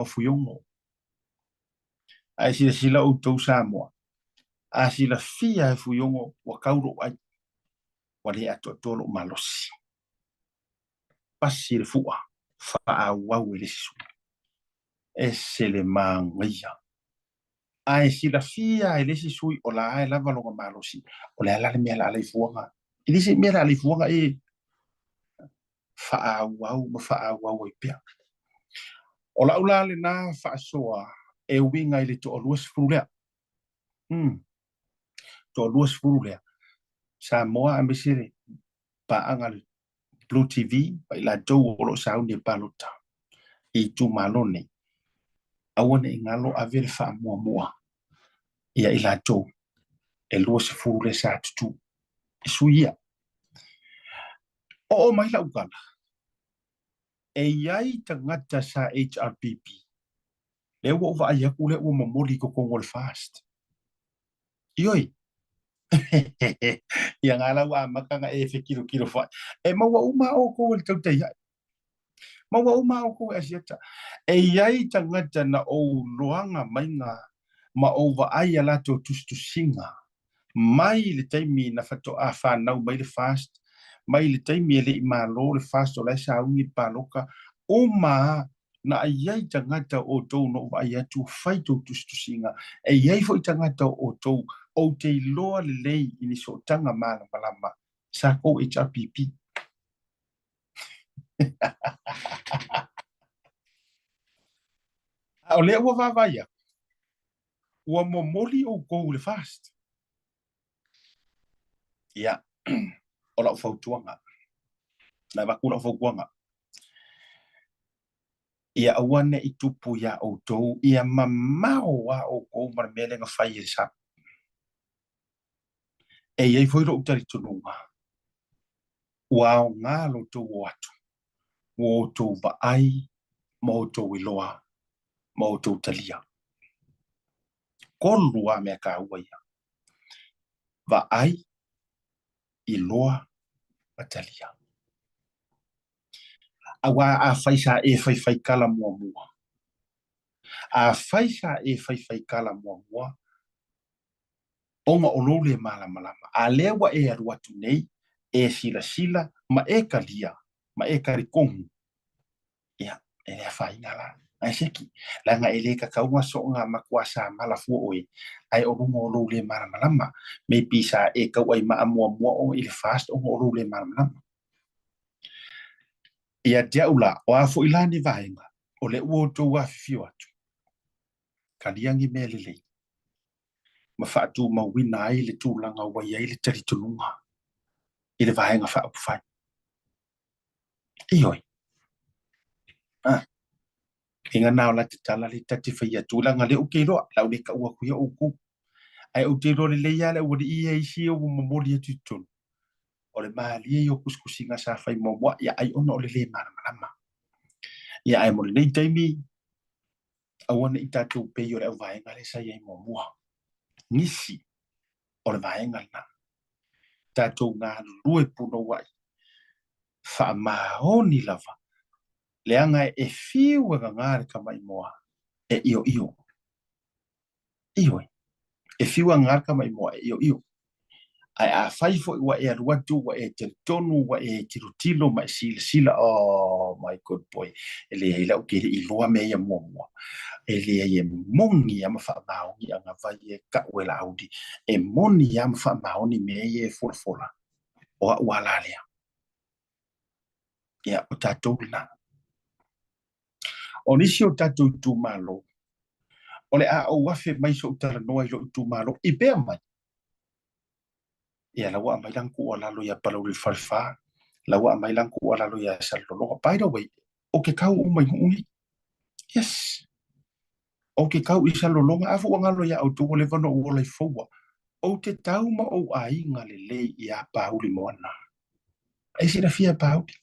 o fuiongo. Ai sila o tau Samoa. A sila fia e fuiongo wa kauro ai. Wa le ato tolo malosi. Pasi le fua. Faa wau le sisu. E se le mangia. Ai sila fia e le sisu o la ai lava longa malosi. O le ala le mea la ala i fuanga. Ili se mea la ala i fuanga e faa wau i pia. O la ula le na faa soa e winga i le to o luas furulea. To o luas furulea. Samoa a mesire pa angal Blue TV pa ila tau o lo sauni e palota. I tu malone. Awane ingalo a vele faa mua mua. Ia ila tau e luas furulea sa tutu. Isuia. O mai la ukala. E iai tangata sa HRPP. Le ua uwa ai aku le ua mamoli ko kongol fast. Ioi. Ia ngala ua makanga e fe kilo fa. E maua uma o ko el tau tai. Maua uma o ko asiata. E iai tangata na o loanga mainga ma o wa ai ala to tustusinga. Mai le taimi na fato a whanau mai le fast. Mai le taimi le ima lo le fast o lai sa ungi paloka. O maa na iai tangata o tou no wa ai atu whai to tustusinga. E iai fo i tangata o tou o te loa le lei ini so tanga mana malama. Sa ko HRPP. O lea ua vavaia. Ua momoli o kou le fast. Ia. O lau fautuanga. Na wakula o fautuanga. Ia awane i tupu ia o tou. Ia mamao wa o kou marmele nga whai e sa. E iei foiro utari tununga. Ua o ngā lo tou o atu. O tou va ai. Ma o tou iloa. Ma o tou talia. Kolua mea ka ua ia. Va ai. Iloa. Ma talia. Awa a whaisa e whai kala mua mua. A whaisa e whai kala mua mua. Onga olole malama. A lewa e aruatu nei. E sila. Ma e kalia. Ma e karikongu. Ia. E lea whai ngala. Ai seki. Langa e le kakaunga so ngā makuasa malafu oe. Ai orunga olole malama. Me pisa e kau ai maa mua mua o ili fast onga olole malama. Ia dia ula. O a fo ilani vaenga. O le ua tau a fifio atu. Kaliangi mea lelei. Ma whaatu mawina ai le tūlanga wai ai le taritununga. I le vaenga whaapufai. Ioi. Inga nao la te tala le tati whaia tūlanga le uke roa. Lau le ka ua kuia uku. Ai o te role le ia le ua i e isi o mamoli atu tunu. O le maali e o kuskusinga sa whai mawua. Ia ai ona o le le marama. Ia ai mo le nei taimi. Awana i tātou pei o le au vaenga le sa iai mamua. Nisi o le vaenga na. Tātou ngā lue puno wai. Wha mahoni lava. Leanga e fiu e ngāre ka mai moa. E io. Ioi. E fiu a ngāre ka mai moa. E io. Ai a whaifo i wa e aruatu, wa e te tonu, wa e tirutilo, ma e sila. Oh, my good boy. E lea i lau kere i loa mea mua. E lea i e mongi ama wha maongi a ngā vai e ka uela audi. E moni ama wha maoni mea i e fola. O a uala lea. Ia, o tātou lina. O nisi o tātou tu malo. O le a o wafe mai so utara noa i lo tu malo. I bea mai. Ia lawa mai langku o lalo ia palau li farfa. Lawa mai langku o lalo ia salolo. By the way, o ke kau umai huni. Yes. O ke kau i salolonga. Afu angalo ia au tuwa le vano o lai foua. O te tauma o ai ngale le ia pauli moana. E sina fia pauli.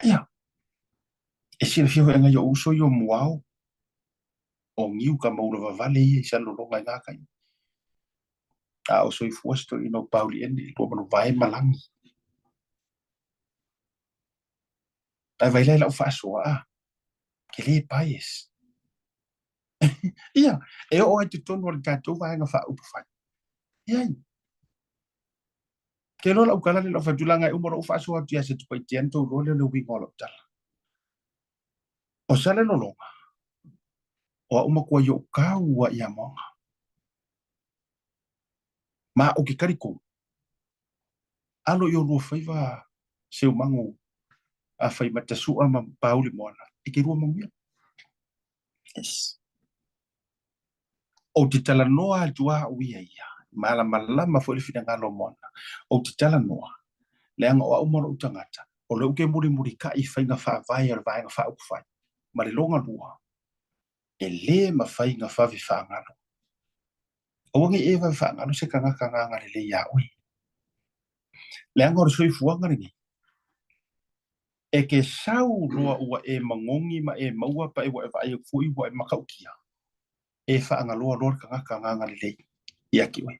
Ia. E sina fia ho enga yo uso yo muao. O ngiu ka maura vavale i salolonga i ngākai. A o soi fuasto i no pauli eni. Lua manu vai malangi. Ai vai lai lau whaasoa a. ke le pais ia e o ai te tonu o le tatou vaega faaupu fai ia ke lo lau kala le lau faitulaga e uma lou faasoa atu ia se tupaitiana touloa le uiga o lou tala o sa le lologa o aʻuma kua io kau ua ia moga ma o ke kalikou alo i o lua faiva seumago a fai matasua ma pauli moana e ke rua mauia yes o te talanoa atua uia ia malamalama foi le finagalo moana o te talanoa le anga o auma o tangata o le uke muri kai faiga faavai o le vaega faaupu fai ma le longa lua e lē mafaiga favi faagalo o agi e favi faagalo se kagakagaga lelei aʻui le anga o le soifuaga lenei e ke sau loa ua e magogi ma e maua pa e ua e vaai foi ua e makaukia e faagaloa loa le kagakagaga lelei ia ki oe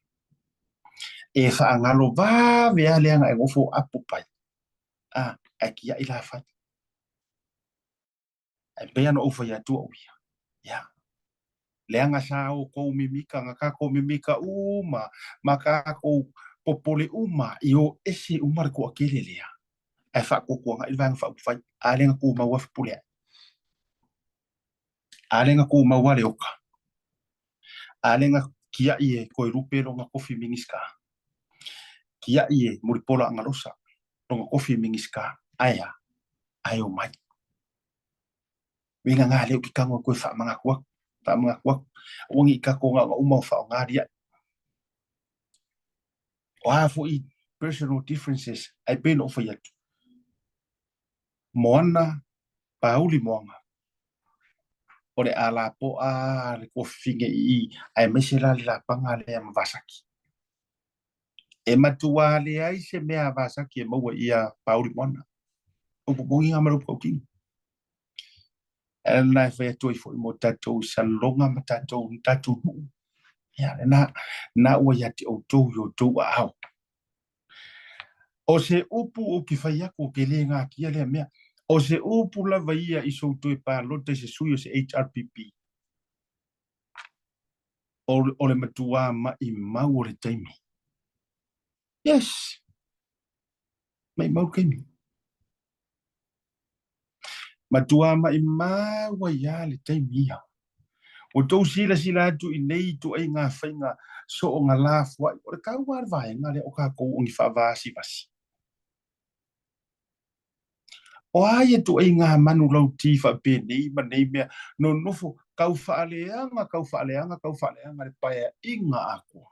e faagalo vave a le anga e gofo apu pai a kia i la fai e pea no ufa ya tua uia ya le anga sa o ko mimika nga ka ko mimika ma ka ko popole i o ese umar ko akele lea e fa ko ko nga i vang fa fai a le nga ko ma wa pule a le nga ko ma wa le oka a le nga kia i e ko i rupe ro nga kofi mingiska kia i e muripola nga rosa ro nga kofi mingiska aya ayo mai winga nga le ki kango ko fa manga ko wangi ka ko nga uma fa nga dia o a fo i personal differences ai ben of ya moana pauli moanga o le ala po a le ko finge i ai mesela la panga le am vasaki e matua le ai se mea vasaki e maua ia pauli moana o po ngi amaru ko ki el na fe to i fo mo tato salonga ma tato ya na o ya ti o to yo to au o se upu o ki fai ako ke le ngā kia lea mea. O se upu lava ia i soutu e pā lote se sui o se HRPP. O le matua ma i mau o le taimi. Yes. Ma i mau kaimi. Matua ma i mau a ia le taimi ia. O tau sila atu i nei tu ai ngā whainga so o ngā lāfua. O le kau war vai ngā le o kā kou o ngi whaavasi vasi. O ai tu ai ngā manu lau tifa pe nei ma nei mea no nofo kau whaaleanga le paia inga ako.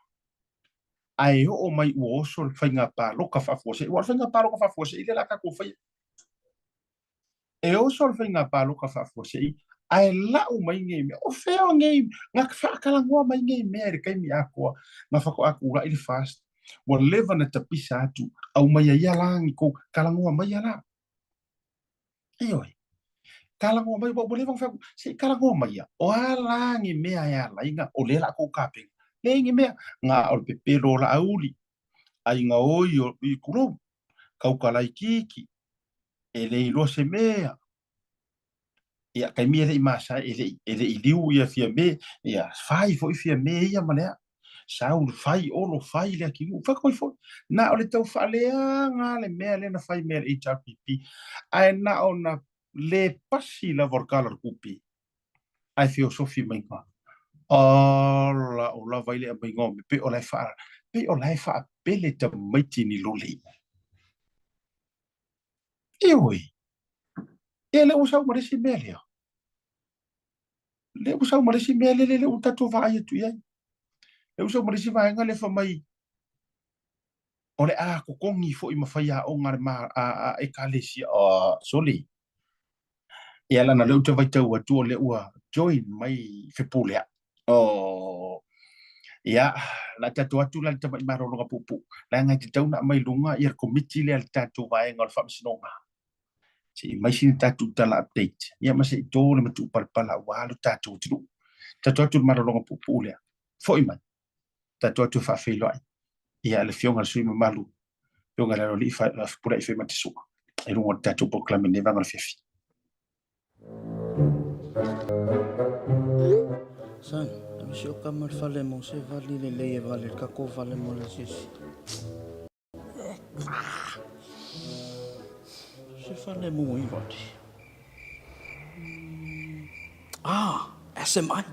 Ai o mai o oso le whainga pā loka whafose. Wa whainga pā loka whafose i le laka ko whai. E oso le whainga pā loka whafose i ai lau mai ngei mea. O wheo ngei ngā whakalangoa mai ngei mea re kaimi akoa. Ngā whako aku ura i le fast. Wa leva na tapisa atu au mai a ia langi ko kalangoa mai a la. Ioi. Kalangoa mai wa leva whako. Se kalangoa mai a. O a langi mea ia lainga o le la ko kapeng. Lengi mea ngā o le pepero la auli. Ai ngā oi o i kuro. Kaukalai kiki. E le ilo se mea. Ia kai mea le i masa e le i liu ia fia me. Ia fai fo i fia me ia malea. Sau le fai olo fai le aki liu. Whakoi fo. Na o le tau whalea ngā le mea le na fai mea le HRPP. Ai na o na le pasi la vorkala kupi. Ai fio sofi mai ngā. Ola o la vaile a mai ngā. Pe o lai wha. Pe o lai wha pele ta maiti ni loli. Ioi. E le usau maresi mea lea. Le usau maresi mea le utato vai atu iai. Le usau maresi vai ngā le wha mai. O le a kokongi fo i mawhai a o ngare ma a e kalesi a soli. E ala na le uta vai tau atu o le ua join mai whepulea. O ia, la tatu atu la tamai maro longa pupu. La ngai te tau na mai lunga i ar komiti le al tatu vai ngal whamisinonga. Si mai sin tatu tala update. Ia masa i tō le matu palpala walu tatu tinu. Tatu atu maro longa pupu lea. Fo i mai. Tatu atu whawhelo ai. Ia le fionga sui malu. Fionga lero li pura i whemati sua. E rungo tatu poklame ne vangal fiafi. San, si o kamar fale mo se vali le le vale ka ko vale mo le sisi. Se fale mo i vati. SMI.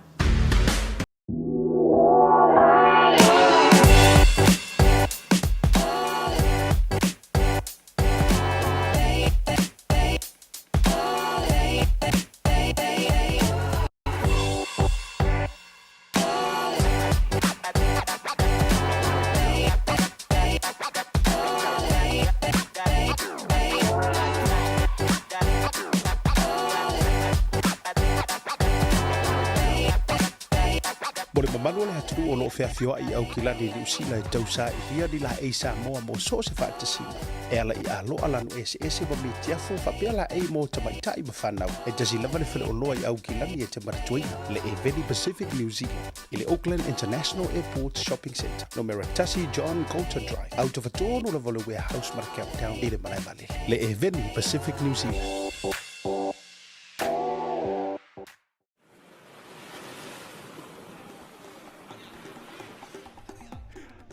Mole mamanu le hatu o lo fea fioa I au kilani li usila e tausa I hia ni la e Samoa mo so se whaatasina. E ala I alo alanu ese wa mi tiafu whapea la e mo tamaitai mawhanau. E tasi lava le whale o loa I au kilani e te maratuina le e Veni Pacific New Zealand. I le Auckland International Airport Shopping Centre. No Meratasi John Coulter Drive. Out of a tono la vole warehouse Marquette Town I le malai male. Le e Veni Pacific New Zealand.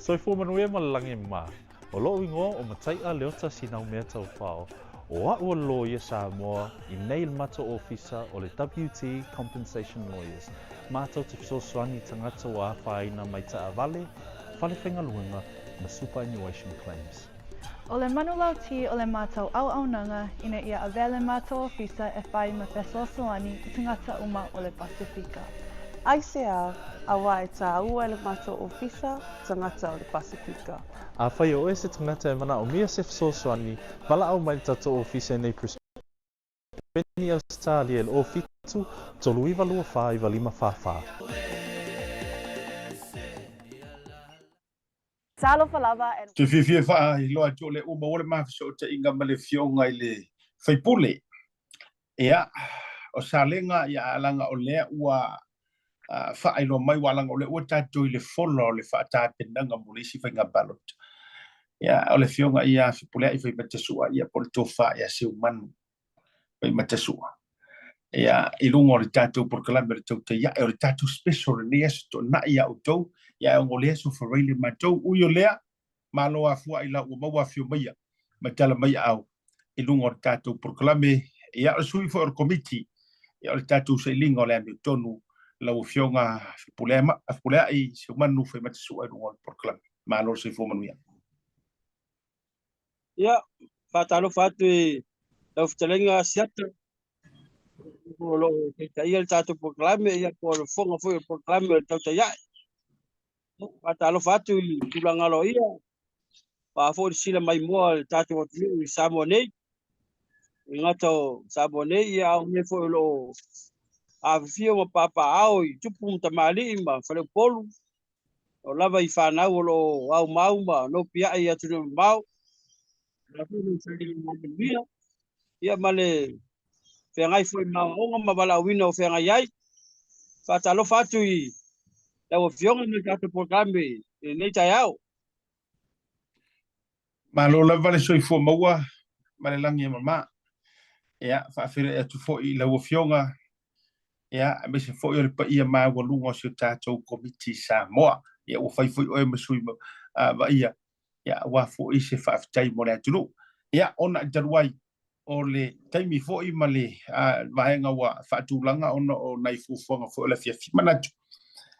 So for manuia malangi ma. O lo ingo o matai a leota sinau mea tau whao. O a ua lawyer Samoa I nei mato officer o le WT Compensation Lawyers. Mātou te fisosoani tangata o a whaina mai ta avale, whale whenga luenga na superannuation claims. O le manulau ti o le mātou au nanga ina ia avele mātou ofisa e whai ma fesosoani I tangata uma o le Pasifika. ICR awa e tā ua le mātou ofisa tangata o le Pasifika. A whai o se tangata e mana o mia se fisosoani, wala au mai tato ofisa nei Prospeni Australia le ofitu, tolu iwa lua wha iwa lima wha. Salo falava e Te fie wha I loa tō le uma o le mawhiso o te inga ma le fionga I le whaipule. Ea, o salenga I alanga o lea ua whaelo mai walanga o le ua tātou I le whola o le whaatapenanga mo le isi whainga balot. Ea, o le fionga I a whipulea I whai matasua I a pole tō wha I a siu manu whai matasua. Ea, I lungo o le tātou porkalame le tau te ia, e o le tātou special ni aso tō na I a o tau, ia o ngolea so whareile mātou, ui o lea, malo a fua I la ua maua fio maia, matala mai au, I lungo o le tātou porkalame, ia o sui fo o komiti, ia o le tātou seilinga o le ame tonu, lau fionga whipulea I siu manu whai matasua I lungo o le porkalame, malo se fo manuia. Ia, whātalo whātu I lau whitalenga siata. Lo te ia le tātou proklame, ia ko le whonga fwoi o proklame le tau te iai. Whātalo whātu I tūlangalo ia. Whāfo sila mai mua le tātou watu I Samoa nei. I ngata o Samoa nei, ia au ne fwoi lo awhio ma papa au I tupu mta maali ma whale polu. O lava I whanau o lo au mau ma no pia I atu no mau. Rafu sali mia ia male whengai foi maonga ma wala wina o whengai ai whatalo whatu I lau whionga me tātou programe nei tai au Malo la vale soi fo maua, male langi mama. Ea, whaafere atu fo I lau fionga. Ea, me se fo I pa ia maa walunga o tātou komiti Samoa. Ea, ua whai fo I oe masui wa ia. Ea, wa fo I se whaafitai mo le aturu. Ea, ona jaruai o le taimi fo I ma le vaenga wa whaatulanga ona o nai fufuanga fo le fiafi manatu.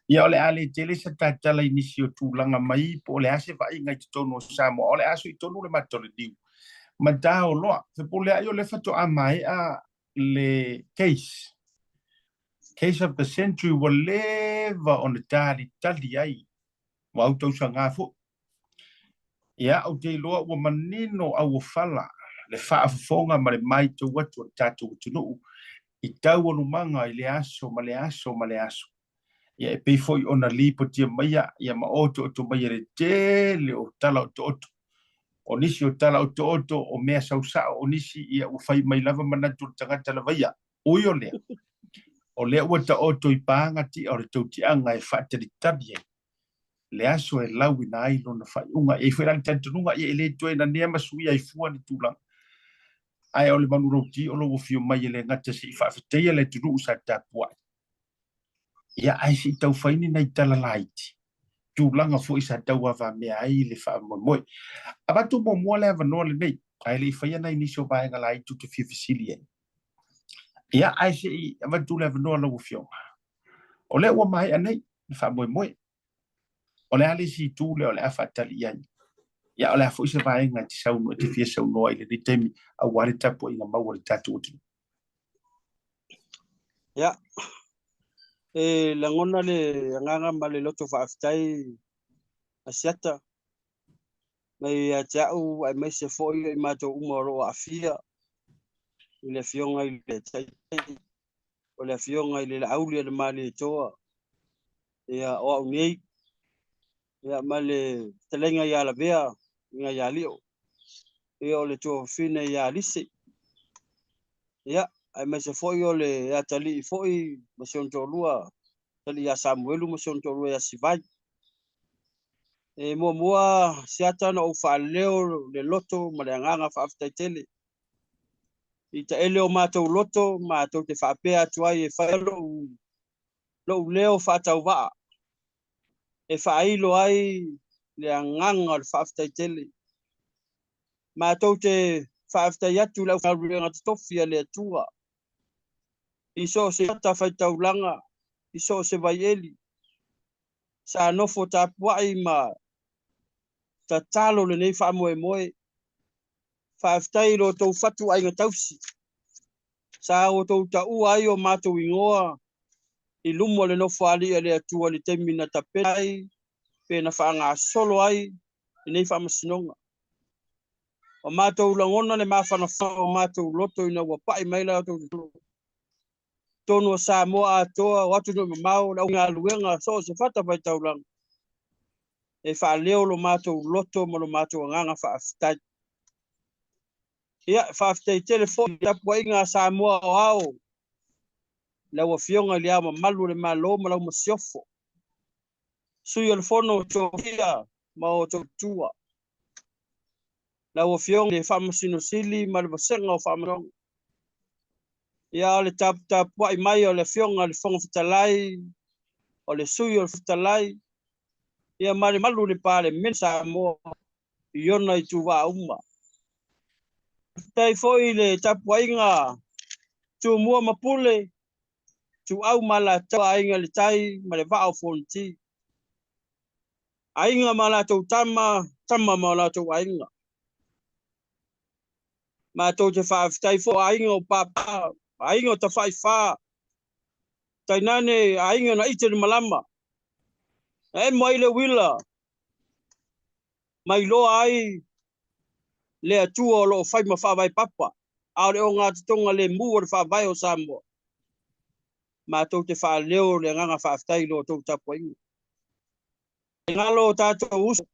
Ia o le ale tele sa tātala inisi o tūlanga mai po le ase vai ngai te tono Samoa. O le aso I tonu le matore diu. Ma tā o loa, te po le ai o le whato a mai a le case. Case of the century wa leva o le tāri tali ai. Wa au tausa ngā fo. Ia au te loa ua manino au o whala. Le whaafafonga ma le mai tau watu o tātou tunu. I tau anu manga I le aso, ma le aso, ma le aso. Ia e pei foi ona lipo tia maia, ia ma oto oto maia le tele o tala oto oto. O nisi o tala oto oto o mea sausao, o nisi ia ufai mai lava manatu o tangata la vaia. Ui o lea. O lea ua ta oto I pāngati o le tautianga e whaatari tabi e. Le aso e lau ina ailo na whai unga. E whairani tantununga ia e le tue na nea masui ai fua ni tūlanga. ai o le manurauti o lo fio mai le ngata si whaafeteia le turu sa tāpua. Ia ai si tau whaini nei tala laiti. Tūlanga fo isa tau awa mea ai le wha moi. Abatu mo mua le awa noa le nei. Ai le whaia nei niso vaenga lai tu te fia fisili e. Ia ai si abatu le awa noa lau fio. O le ua mai anei, le wha moi. O le ali si tū le o le awha tali iai. Ia o le afo isa vaenga ti saunu te fia saunoa i le ritemi a wale tapu inga maua le tatu otu. Ya. La ngona le nganga ma le loto whaaftai asiata. Mai a teau ai mai se foi i mato umaro a fia. I le fionga i le tai. O le fionga i le aulia le mali toa. Ia o au nei. Ia ma le telenga ia la vea. Inga ia lio. Ia o le toa fine ia lisi. Ia ai mai se foi o le atali foi ma se onto lua. Tali ya Samuelu mo se onto lua ya sivai. E mua siata na o whaaleo le loto ma le anganga whaaftai tele. I ta ele o mātou loto, mātou te whaapea tuai e whaelo lo leo whaatau waa. E whaailo ai le anganga le whaaftai tele. Mātou te whaaftai atu lau whaaruenga te tofia le atua. I so se ata whaitau langa, i so se vai eli. Sa nofo ta puai ma ta talo le nei wha moe moe. Whaaftai lo tau whatu ai ngā tausi. Sa o tau ta ua ai o mātou ingoa. I lumo le nofo ali le atua le temina ta penai. Pena whaanga solo ai. I nei wha masinonga. O mātou langona le mawhana wha o mātou loto ina wapai maila o tau tolo. Tono sa moa atoa watu no mamau la ngā luenga so se whata pai tau lang. E wha leo lo mātou loto mo lo mātou nganga whaaftai. Ia, whaaftai telefoni tapua inga sa moa o ao. Lau a fionga li ama malu le malo ma lau ma siofo. Sui al fono tōhia ma o tōtua. Lau a fionga le whamasino sili ma le masenga o whamasonga. Ia le tapua i mai o le fionga le fonga fitalai. O le sui o le fitalai. Ia ma le malu le pā le mensa moa. Iona i tuwa uma. Tai foi le tapua inga tu mua mapule tu au mala tawa inga le tai ma le vao fonti ainga mala tu tama mala tu ainga ma to te fa tai fo ainga o papa ainga ta fai fa tai nane ainga na ite malama e mai le wila mai lo ai le atua lo fai ma fa vai papa a le o ngā tonga le mua le fa vai o Samoa ma tau te wha leo le nganga whaaftai lo tau tapua inga. E ngalo tātou uso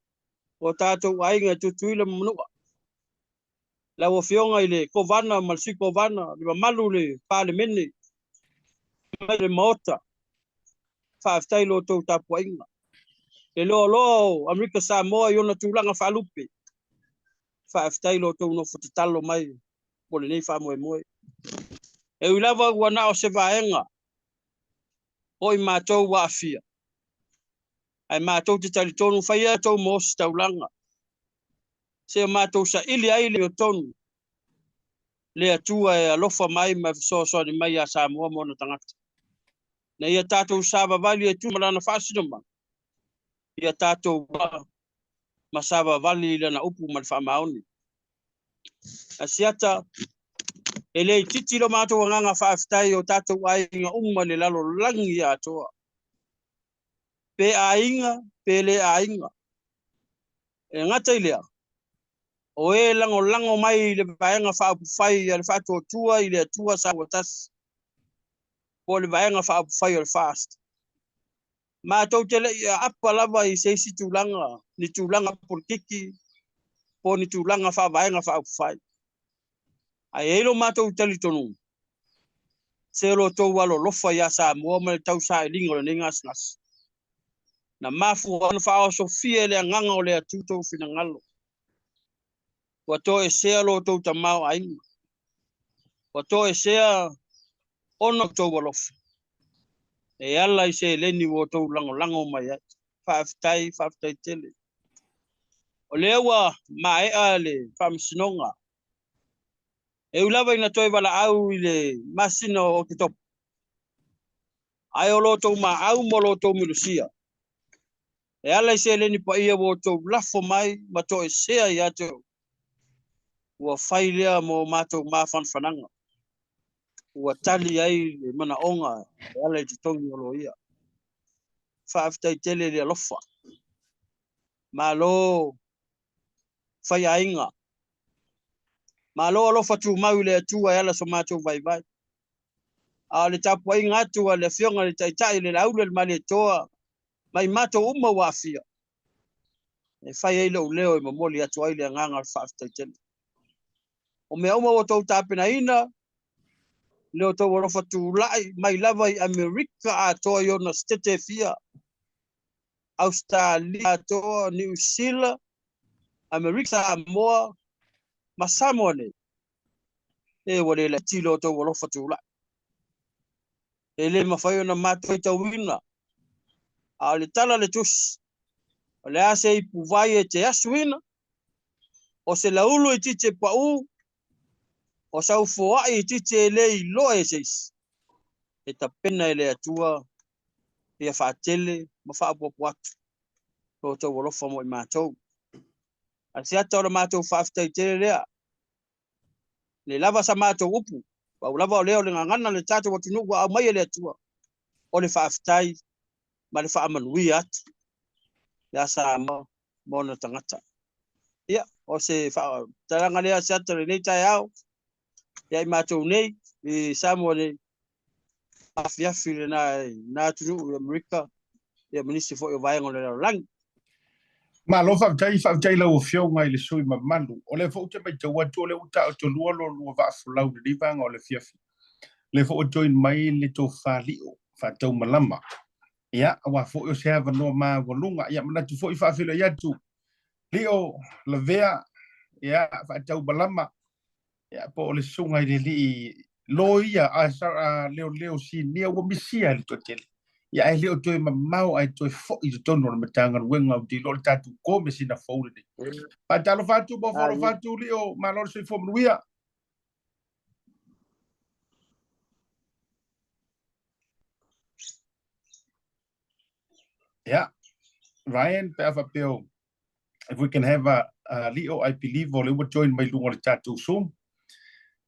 o tātou ainga tutuila manua. Lau o fionga i le kovana, malsi kovana, le malu le pāle mene, le maota, whaaftai lo tau tapua inga. E lo Amerika Samoa i ona tūlanga whaalupe. Whaaftai lo tau no whatatalo mai, po le nei wha moe. E uilawa wana o se vaenga. Oi mātou wa afia. Ai mātou te tali tonu whaia tau mōsi taulanga. Se mātou sa ili ai le o tonu. Le atua e alofa mai ma fisoso ni mai a Samoa mona tangata. Na ia tātou sāba vali e tu malana whasinoma. Ia tātou ma sāba vali lana upu ma whamaoni. Asiata e le titi lo mātou nganga whaaftai o tātou ai inga umma le lalo langi atoa. Pe a inga, pe le a inga. E ngata i lea. O e lango mai le vaenga whaapufai le whaatua tua i le atua sa watas. Po le vaenga whaapufai o le fast. Mātou te le ia apa lava i seisi tūlanga, ni tūlanga politikiki, po ni tūlanga vaenga whaapufai. Ai elo mātou tali tonu. Se lo tau walo lofa ia Samoa ma le tau sa e lingo le nengas nas. Na mafu anu whao Sofia le nganga o le atutou fina ngalo. Wa to e sea lo tau tamau ainga. o to e sea ono to wolof e ala I se leni wo to lango mai faftai tele o lewa mai ale fam sinonga e ulava ina toi wala au ile masino o ki top ai o loto ma au mo loto milusia e ala I se leni pa ia wo to lafo mai ma to e sea ia to ua failea mo mato ma fanfananga ua tali ai le mana onga e ala I te tongi o lo ia whaaftai tele le alofa ma lo fai ainga ma lo alofa tu mau le atua e ala so mato vai a le tapu ainga atua le fionga le taitai le laule le mali toa mai mato uma wafia e fai ai leo e mamoli atua ai le nganga whaaftai tele o me uma o tau tāpena ina leo tau warofa tu lai mai lava I Amerika a toa iona stete fia Australia a toa New Zealand Amerika a moa ma Samoa ne e wale la tilo tau warofa tu lai e le mawhai ona mato I tau ina a le tala le tus o le ase I puvai e te asuina o se laulu I tite pau o sau foai tite le I loe seis e ta pena ele atua e a whaatele ma whaapopo atu o tau walofa mo I mātou a se ata o la mātou whaaftai tele lea le lava sa mātou upu wa lava o leo le ngangana le tātou watu nuku au mai ele atua o le whaaftai ma le whaamanui atu ya sa mo na tangata ia o se taranga lea se ata le nei tai au ia I mātou nei I Samoa nei afiafi le na tunu Amerika ia manisi fo I vaenga le lang Ma lo whaftai lau o whionga I le sui ma manu. O le fo te mai tau atu o le uta o te lua lo wa afulau le rivanga o le fiafi. Le fo o join mai le tō whalio, whatau malama. Ia, awa fo o se hawa noa maa walunga. Ia, manatu fo I whaafilo I atu. Leo, la vea, ia, whatau malama. Ia, po o le sunga I le li loia a leo si nia ua misia le totele. Ia ai leo toi mamau ai toi fo I tono na matanga wenga o di lo tatu kome sina fōle ni. Pa talo fatu bo folo fatu leo ma lo se fo mnuia. Yeah, Ryan, Peo, if we can have a Leo, I believe, or we join my lungo tatu soon.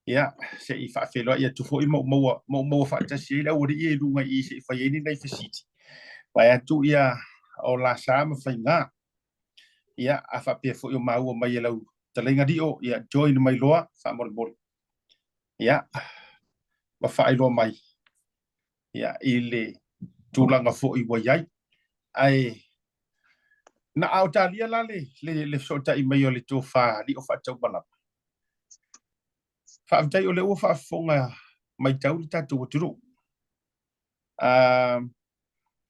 Yeah, se I whaafelo ia tu fo I mo whaatasi ila ori I lunga I se I whaieni nei whasiti. Pai atu ia o la sama whainga. Ia a whapea fo I o maua mai e lau talenga dio, ia join mai loa, whamoribori. Ia, ma whaeloa mai. Ia I le tūlanga fo I waiai. Ai, na au talia la le sota I mai o le tō wha li o whaatau malama. Whaaftai o le ua whaafonga mai tau li tātou aturu.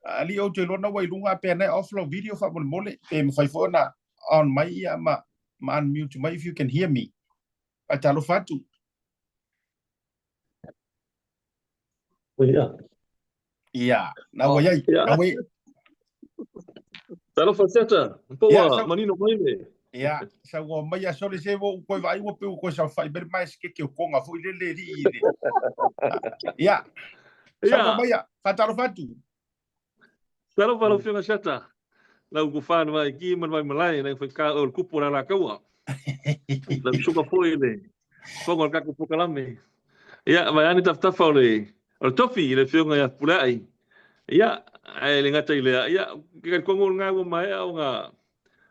Ali o te lona wai lunga pe nei offload video whaamole e mwhaifo na on mai ia ma unmute mai if you can hear me. Patalo fatu. Ia, na wai na wai. Talo faceta, poa manino mai me. Ia, sa wo mai a sole se wo ko vai wo pe ko sa fai ber mais que o konga fo ile le ri. Ia. Sa mai fatalo fatu. Talo falo fina chata. La u fan vai ki man vai malai na foi ka o kupu la kaua. La suka foi le. Fongo ka kupu kalame. Ia, vai ani taftafa ole. O tofi le fionga ya pulai. Ia, ai le ngata ile. Ia, ke kongo nga wo mai au nga.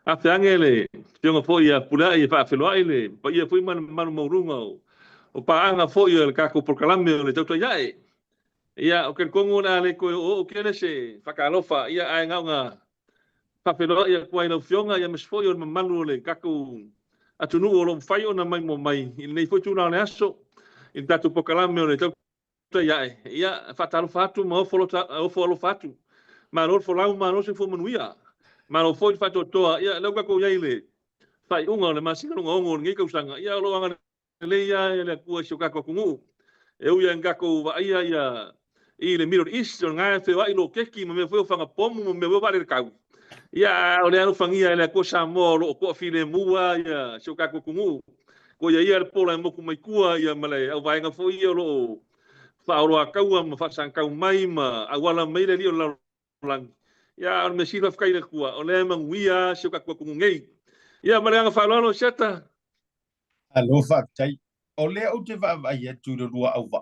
A fiangele, fionga foi ya pulai fa feloai le. Pa ia foi man maurunga o pa anga foi le ka kupu kalame le tauta ia. Ia, o ke kongo na le ko o kele se fakalofa ia ai nga papelo ia ko ina fionga ia mesfo ia mamalu le kaku atunu o lo fai ona mai mo mai nei foi tu na le aso in tatu pokalame le tau ia fatalo fatu mo folo fatu ma lo folau ma no se fo manuia ma lo foi fatu toa ia lo ka ko ia ile fai unga le masinga ngo ngi ko sanga ia lo anga le ia le ku so ka ko kungu eu ia ngako wa ia i le Middle East nga fe wa ilo keki me foi fanga pomu me wa le kau ia o le anu fangia le ko Samoa lo ko file mua ia so ka ko kungu ko ia le pola mo ku mai kua ia male au vai nga foi lo fa ro akau ma fa san kau mai ma awala mai le o la lang ia o me sila fkai le kua o le manguia so ka ko kungu ngai ia male nga fa lo seta alo fa tai o le o te va vai tu do lua au va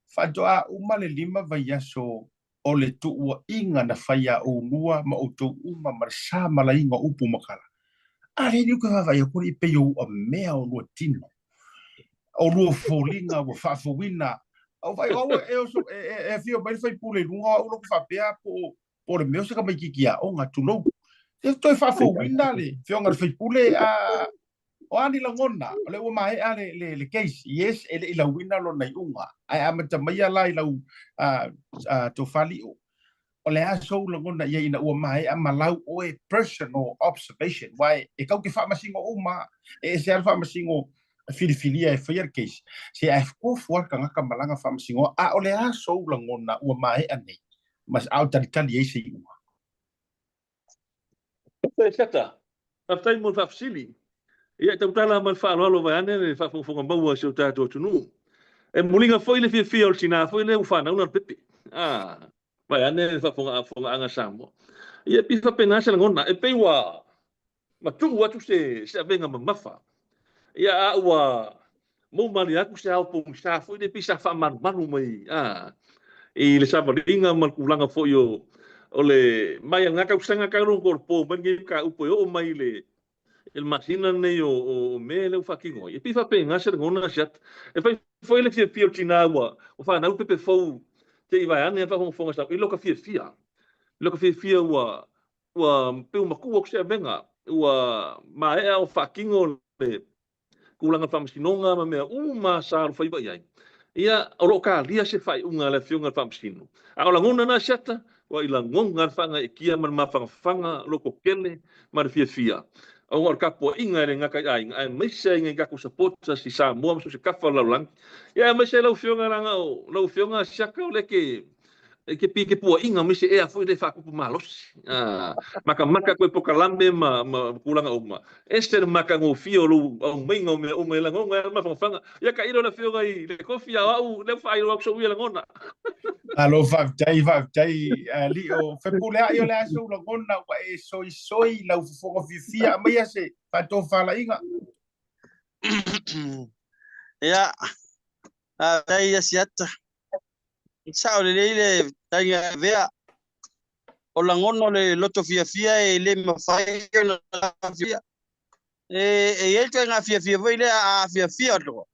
fa do a uma le lima vai aso o le tu ua inga na faia o lua ma o tu uma ma sa mala inga upu makala a le ni ko va vai ko i pe yo a mea o lua tino o lua folinga o fa fowina o vai o e o so e fio mai fai pule lunga o lo fa pea po le meo se ka mai kikia o nga tu lo e toi fa fowina le fio nga fai pule a o ani la ngona o le o mai ale le case yes ele la wina lo nei unga ai ama ta mai ala i lau to fali o le aso la ngona ia ina o mai ama lau o e personal observation why e kau ki fa masingo uma e se alfa masingo filifilia e fair case se ai ko for kanga kamalanga fa masingo a o le aso la ngona o mai ane mas auta tali e se uma seta aftai mo fa fsili ia tau tala mal fa lo vai ane fa fonga mau se ta to tunu e mulinga foi le fia o China foi le ufana una pepe vai ane fa fonga anga samo ia pi fa pena se ngona e pewa ma tu wa tu se venga mafa ia wa mo mali aku se alpo sa foi le pi sa fa maru mai e le sa maringa mal kulanga foi o le mai nga ka usanga ka ron corpo bangi ka upo o mai le el masina nei o me le fakingo e pi fa penga se ngona chat e foi le fia o China wa o fa na pepe fo te vai ane fa fonga sta e lo ka fia wa pe uma ku se venga wa ma e o fakingo le kulanga famsinonga ma me uma sa fa iba ia ia o lo ka lia se fai unga le fionga famsino a o la ngona na chata wa ila ngonga fanga e kia man ma fanga lo ko kele ma fia o or kapo inga le ngaka ai mai se nga ka supporta si sa mo so se kafa la lang ya mai se lo fionga ranga lo fionga shaka le ke pi ke po inga mai se e a foi de fa ku malos maka ko po kalambe ma kulanga uma este maka ngo fio lo o mai ngo me o me la ngonga ma fanga ya ka ilo la fionga i le kofia au le fa ilo so wi la ngona alo va tai li o fe pule ai o le aso la ngona wa e soi la fonga fia mai se fa to fala inga ya tai siata sao le tai vea o la ngono le loto fia e le mafai la fia e ele te nga fia vai le a fia do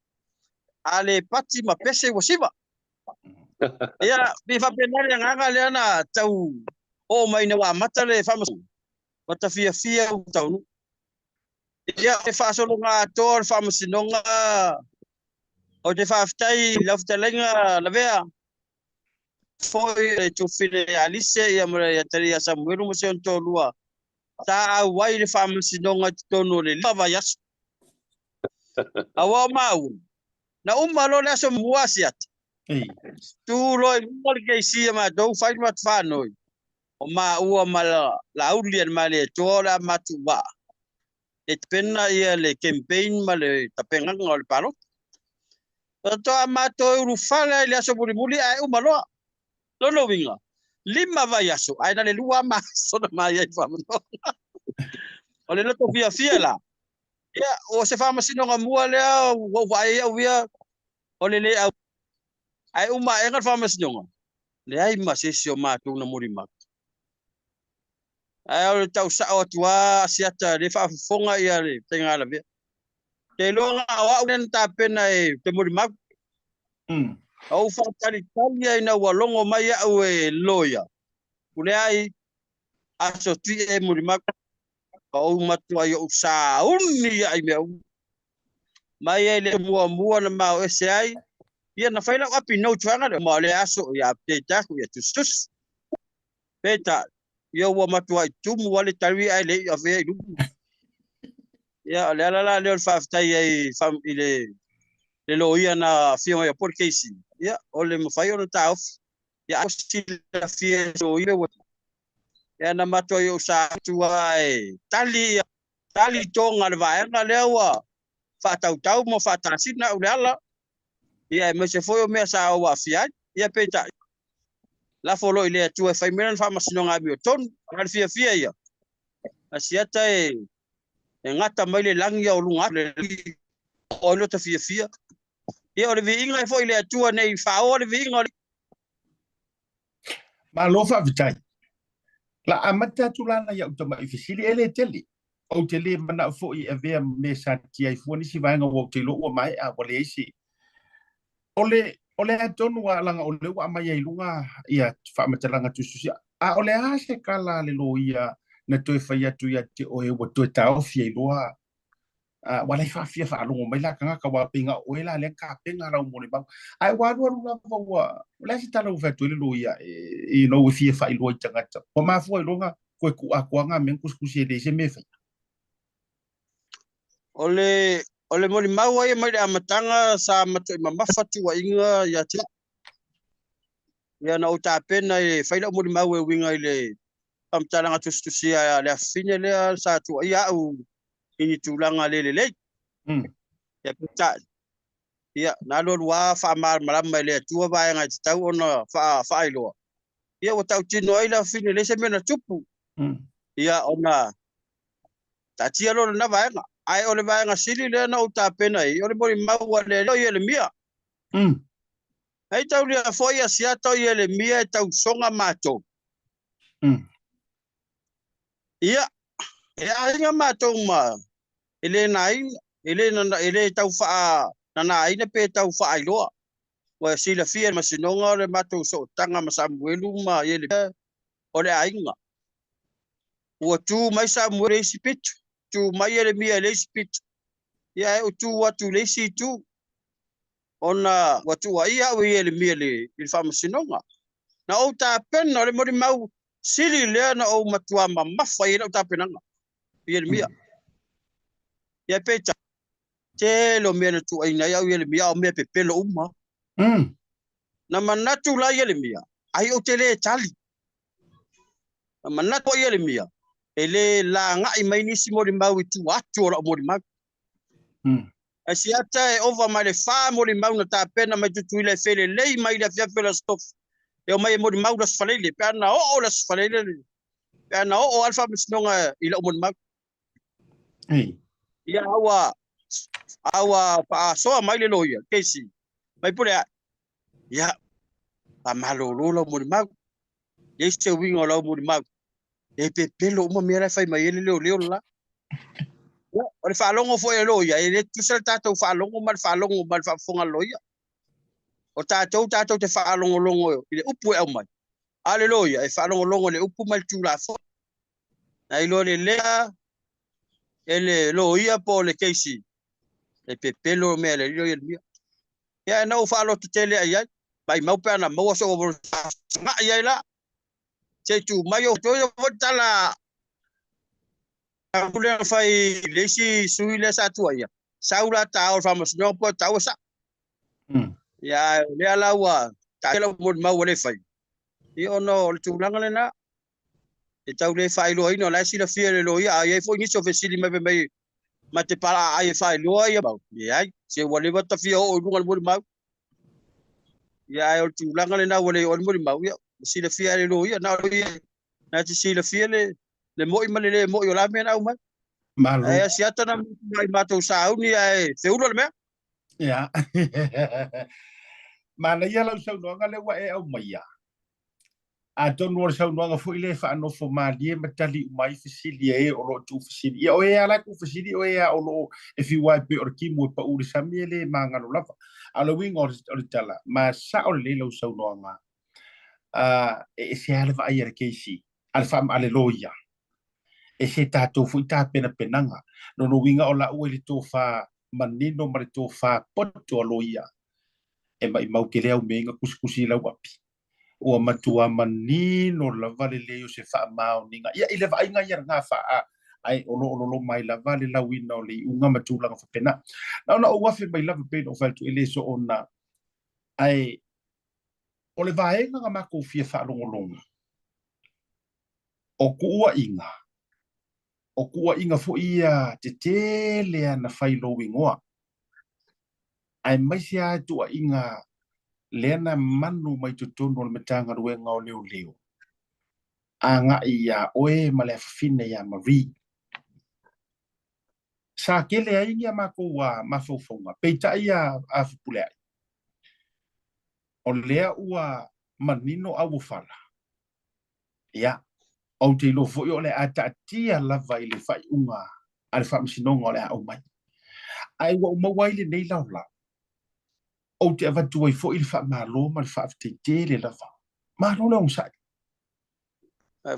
ale pati ma pese wasiba ia bi fa penale nga le na tau o mai na wa mata le famoso mata fia u tau ia e fa solo nga tor famoso nga o te fa ftai lafta lenga la vea foi tu file alice ia mora ia tari Samuel mo se onto lua ta wai le famoso nga tono le lava yas awa mau na umalo le so muasiat tu loi mol ke si ma do fai mat fa noi o ma ua mala la ulian male tola matuwa et penna ia le campaign male tapenga ngol palo to amato rufala ile so buli ai umalo lo winga lima vai aso ai na le lua ma so na mai ai fa no ole lo to fia la ia o se fa masino nga mua le o vai au via ole le ai uma engal famas nyonga le ai masesio matu na murima ai o tau sa o tua siata le fa fonga ia le tenga la via te longa wa nen ta pena e te murima au fa tali tali ina wa longo mai au e loya ule ai aso ti e murima au matu ai o sa uni ai me mai le mua na mau ese ai ia na faila api no tuanga le mo le aso ia update ku ia tus peta ia wa matua tu mu wale tawi ai le ia ve du ia le fa ftai ai fam ile le lo ia na fio ia por case ia o le mafai o na tau ia o sila fie so ile wa ia na mato yo sa tua tali tonga le vaenga le wa fa tau mo fa tasina o le ala ia me se foi o me sa o afia ia peta la folo ile tu e fai mena fa masino nga bi ton al fia ia asiata e ngata mai le langi o lunga le o lo ta fia ia o le vinga e foi ile tu nei fa o le vinga ma lo fa vitai la amata tu la ya utama ifisili ele tele o tele mana fo i ave me sa ti ai fo ni si vai nga wo te lo o mai a wale si ole atonu wa langa ole wa mai ai lunga ia fa matalanga tu susi a ole a se kala le lo ia na toi fa ia tu ia te o e wo to ta o fi loa wala fa fi fa lo mai la kanga ka wa pinga o la le ka pinga la mo le ba ai wa wa wa la si tala u fa tu le lo ia e no fi fa lo tanga o ma fo longa ko ku a ko nga men kuskusi de se me fa ole mo mau ai mai amatanga sa matu mafatu wa inga ya te ya na uta pena e faila mo mau e winga ile amtala tu sia le fine le sa tu ya u ini tulanga le ya pita ya na lo wa fa mal malam le tu ba nga tau ona fa ilo ya o tau tino ila fine le se mena tupu ya ona tatia lo na va nga ai ole va nga sili le na uta pena i ole mo mau le lo ye le mia ai tau le foi asia tau ye le mia tau songa mato ia e ainga mato ma ele nai ele tau fa na ai ne pe tau fa ai lo wa sila fia masinonga le mato so tanga masamuelu ma ye le ole ainga o tu mai samuelu sipit tu mai ele mia le spit ya o tu watu le si tu ona watu wa ia o ele mia le il fama sinonga na o ta pen no le mori mau sili le na o matua mafa ile o ta penanga ele mia ya peta te lo mia tu ai na ya ele mia o me pepelo uma na manatu la ele mia ai o tele tali na manatu ele mia ele la ngai mai ni si mori mau tu atu o mori mau asiata e over mai le fa mori mau na ta pena mai tu ile fele lei mai le fia fela stof e o mai mori mau das falele pena o las falele pena o alfa misnonga ile mori mau ia awa pa so mai le loia kesi mai pule ia pa malolo lo mori mau ye se wingo lo mori mau e pe pelo uma mera fai mai ele leo la o le falongo foi loia ele tu sel tato falongo mal falongo mal fa fonga loia o tato te falongo longo ile upu e mai aleluia e falongo longo le upu mal tu la fo ai lo le lea ele loia po le kesi e pe pelo me le loia mia ya no falo tu tele ai mai mau pe na mau so nga ai la se tu mai o to tala Pule fai lesi suile sa tuaya. Saula tau famos no po tau sa. Ya le ala wa ta lo mo ma wole fai. I ono le tulanga le na. E tau le fai lo ino la si la fiere lo ya e fo ni so fesili me me ma te para ai fai lo ya ba. Ya se wole wa ta fio o lunga mo ma. Ya o tulanga le na wole o mo ma ya. Si la fiere lo ya na lo ya. Na si la fiere le mo le mo yo la me na uma malo siata na mai matou sau ni ai se ulo le me ya mana ia lau sau noanga le wa e au mai a tonu o sau noanga fo ile fa no fo mali matali mai fisili e o lo tu fisili o e ala ku fisili o e o lo e fi wa pe or ki mo pa uri samiele manga lo lava ala wing or tala ma sa o le lau sau noanga e se ala va ia keisi alfa aleluia e se tatou fu ta pena penanga no winga o la uele to fa manino mari to fa poto loia e mai mau ke leo menga kuskusi la wapi o matua manino la vale leo se fa mau ninga ia ile va inga ia nga fa ai o lo mai la vale la wina o le unga matula nga fa pena na o wafi mai la pe o fa tu ele so ona ai O le vaenga nga mako fia whaalongolonga. O kuua inga. O kuua inga fo ia te telea na whailo ingoa. Ai maisi atua inga lena manu mai tutono le metanga ruenga o leo leo. Anga ia oe ma le fine ya Marie. Sa kele ainga mako wa mafofonga. Peita ia a fupule ai. O lea ua manino au fala. Ia. O te lo foi o le atatia lava i le fai unga. A le whaamisinonga o le au mai. Ai wa umawai le nei lau la. O te avatua i foi le whaamalo ma le whaafteite le lava. Malo le onsai.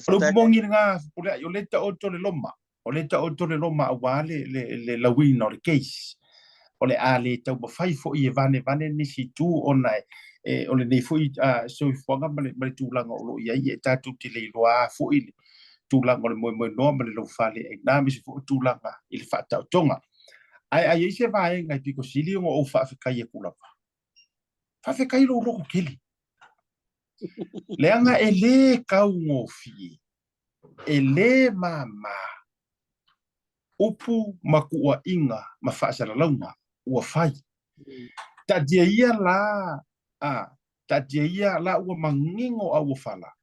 Lo mongi nga fupule ai o leta o tole loma. O leta o tole loma a wale le lawina o le case. O le a le tau mawhai foi e vane nisi tu o nai. O le nei foi so i fuanga ma le tūlanga o lo ia i e tātou te leiloa foi le tūlanga o le moe noa ma le lau whale e nā misi foi tūlanga i le whaatau tonga. Ai e se vae ngai piko sili o o whaafikai e kulapa. Whaafikai lo roko kili. Leanga e le kau ngofi. E le mama. Upu makua inga ma whaasara launga ua whai. Ta dia ia la ta dia ia la ua mangingo a ua whala.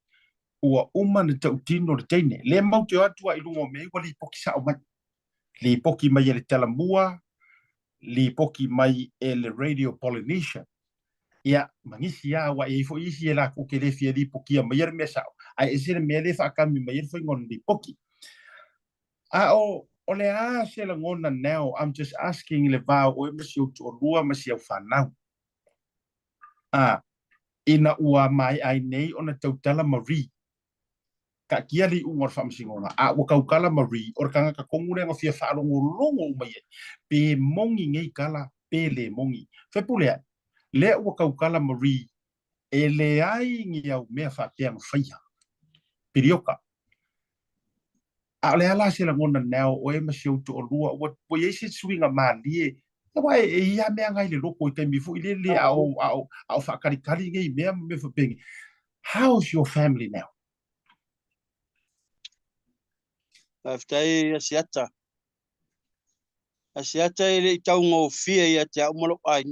Ua umane tau tino le teine. Le mau te atua i lungo mei wa li poki sao mai. Li poki mai e le Talamua, li poki mai e le Radio Polynesia. Ia, mangisi ia wa e ifo isi e la kuke le fia li poki a mai e mea sao. Ai e sere mea le whaakami mai e whaingon li poki. O le a se la ngona now, I'm just asking le vau o e masi o tu o lua masi au whanau. Ina ua mai ai nei o na tautala Marie. Ka kia li ungor whamsingona. Ua kaukala Marie, or kanga ka kongurenga fia whaarongo longo umai e. Pe mongi ngei kala, pe le mongi. Whepulea, le ua kaukala Marie, e le ai ngi au mea whapeang whaiha. Pirioka. Le ala se la ngona nao o e masi o tu o lua, o ye se swinga malie, Wai e ia mea ngai le loko i te mifu i le au whakarikari ngai mea me whapengi. How's your family now? Aftai asiata. Asiata ele tau ngau fia ia te au malo ai.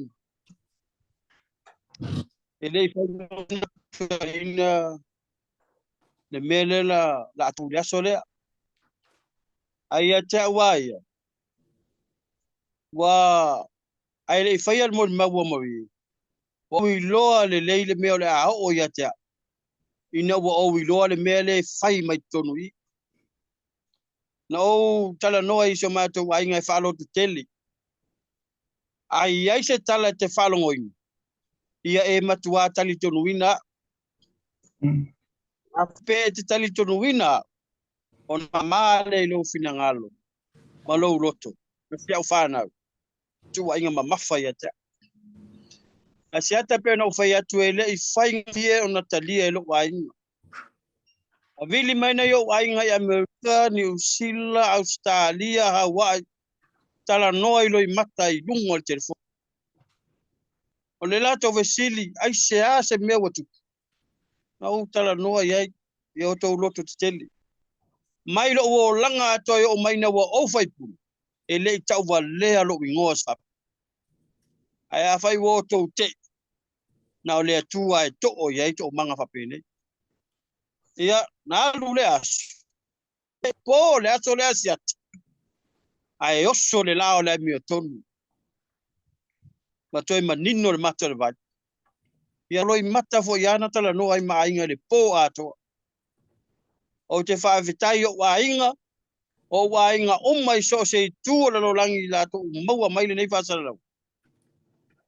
Ele ina le mele la atu le sole. Ai te wai. Wa ai le fai al mo mawa mawi. Wa wi loa le leile me ole a o ia te. Ina wa o wi loa le mele fai mai tonu i. No tala noa i se mato ai ngai falo te teli. Ai se tala te falo ngoi. Ia e matua tali tonu ina. A pe te tali tonu ina. On mamale lo fina ngalo. Malo loto. Me fiau whanau. Tu wa inga mamafa ia te. A siata pe no fai atu ele i fai fie o natalia e lo wa inga. A vili maina yo wa inga i Amerika, New Zealand, Australia, Hawaii. Tala noa i lo i mata i lungo al telefon. O le lato vesili, ai se mea watu. Na u tala noa i ai, i o tau loto te teli. Mai lo o langa atoe o maina wa o faipu. E le i tau wa lea lo i ngoa sap. Ai a fai wo tau te. Na o le atua e to o iai to o manga whapene. Ia, na alu le asu. E po le aso le asiat. Ai oso le lao le mi o tonu. Ma toi manino le mata le vai. Ia loi mata fo iana tala no ai mainga le po ato. O te whaavitai o wainga. O wainga o mai so se tu le lo langi la to maua mai le nei whaasara lau.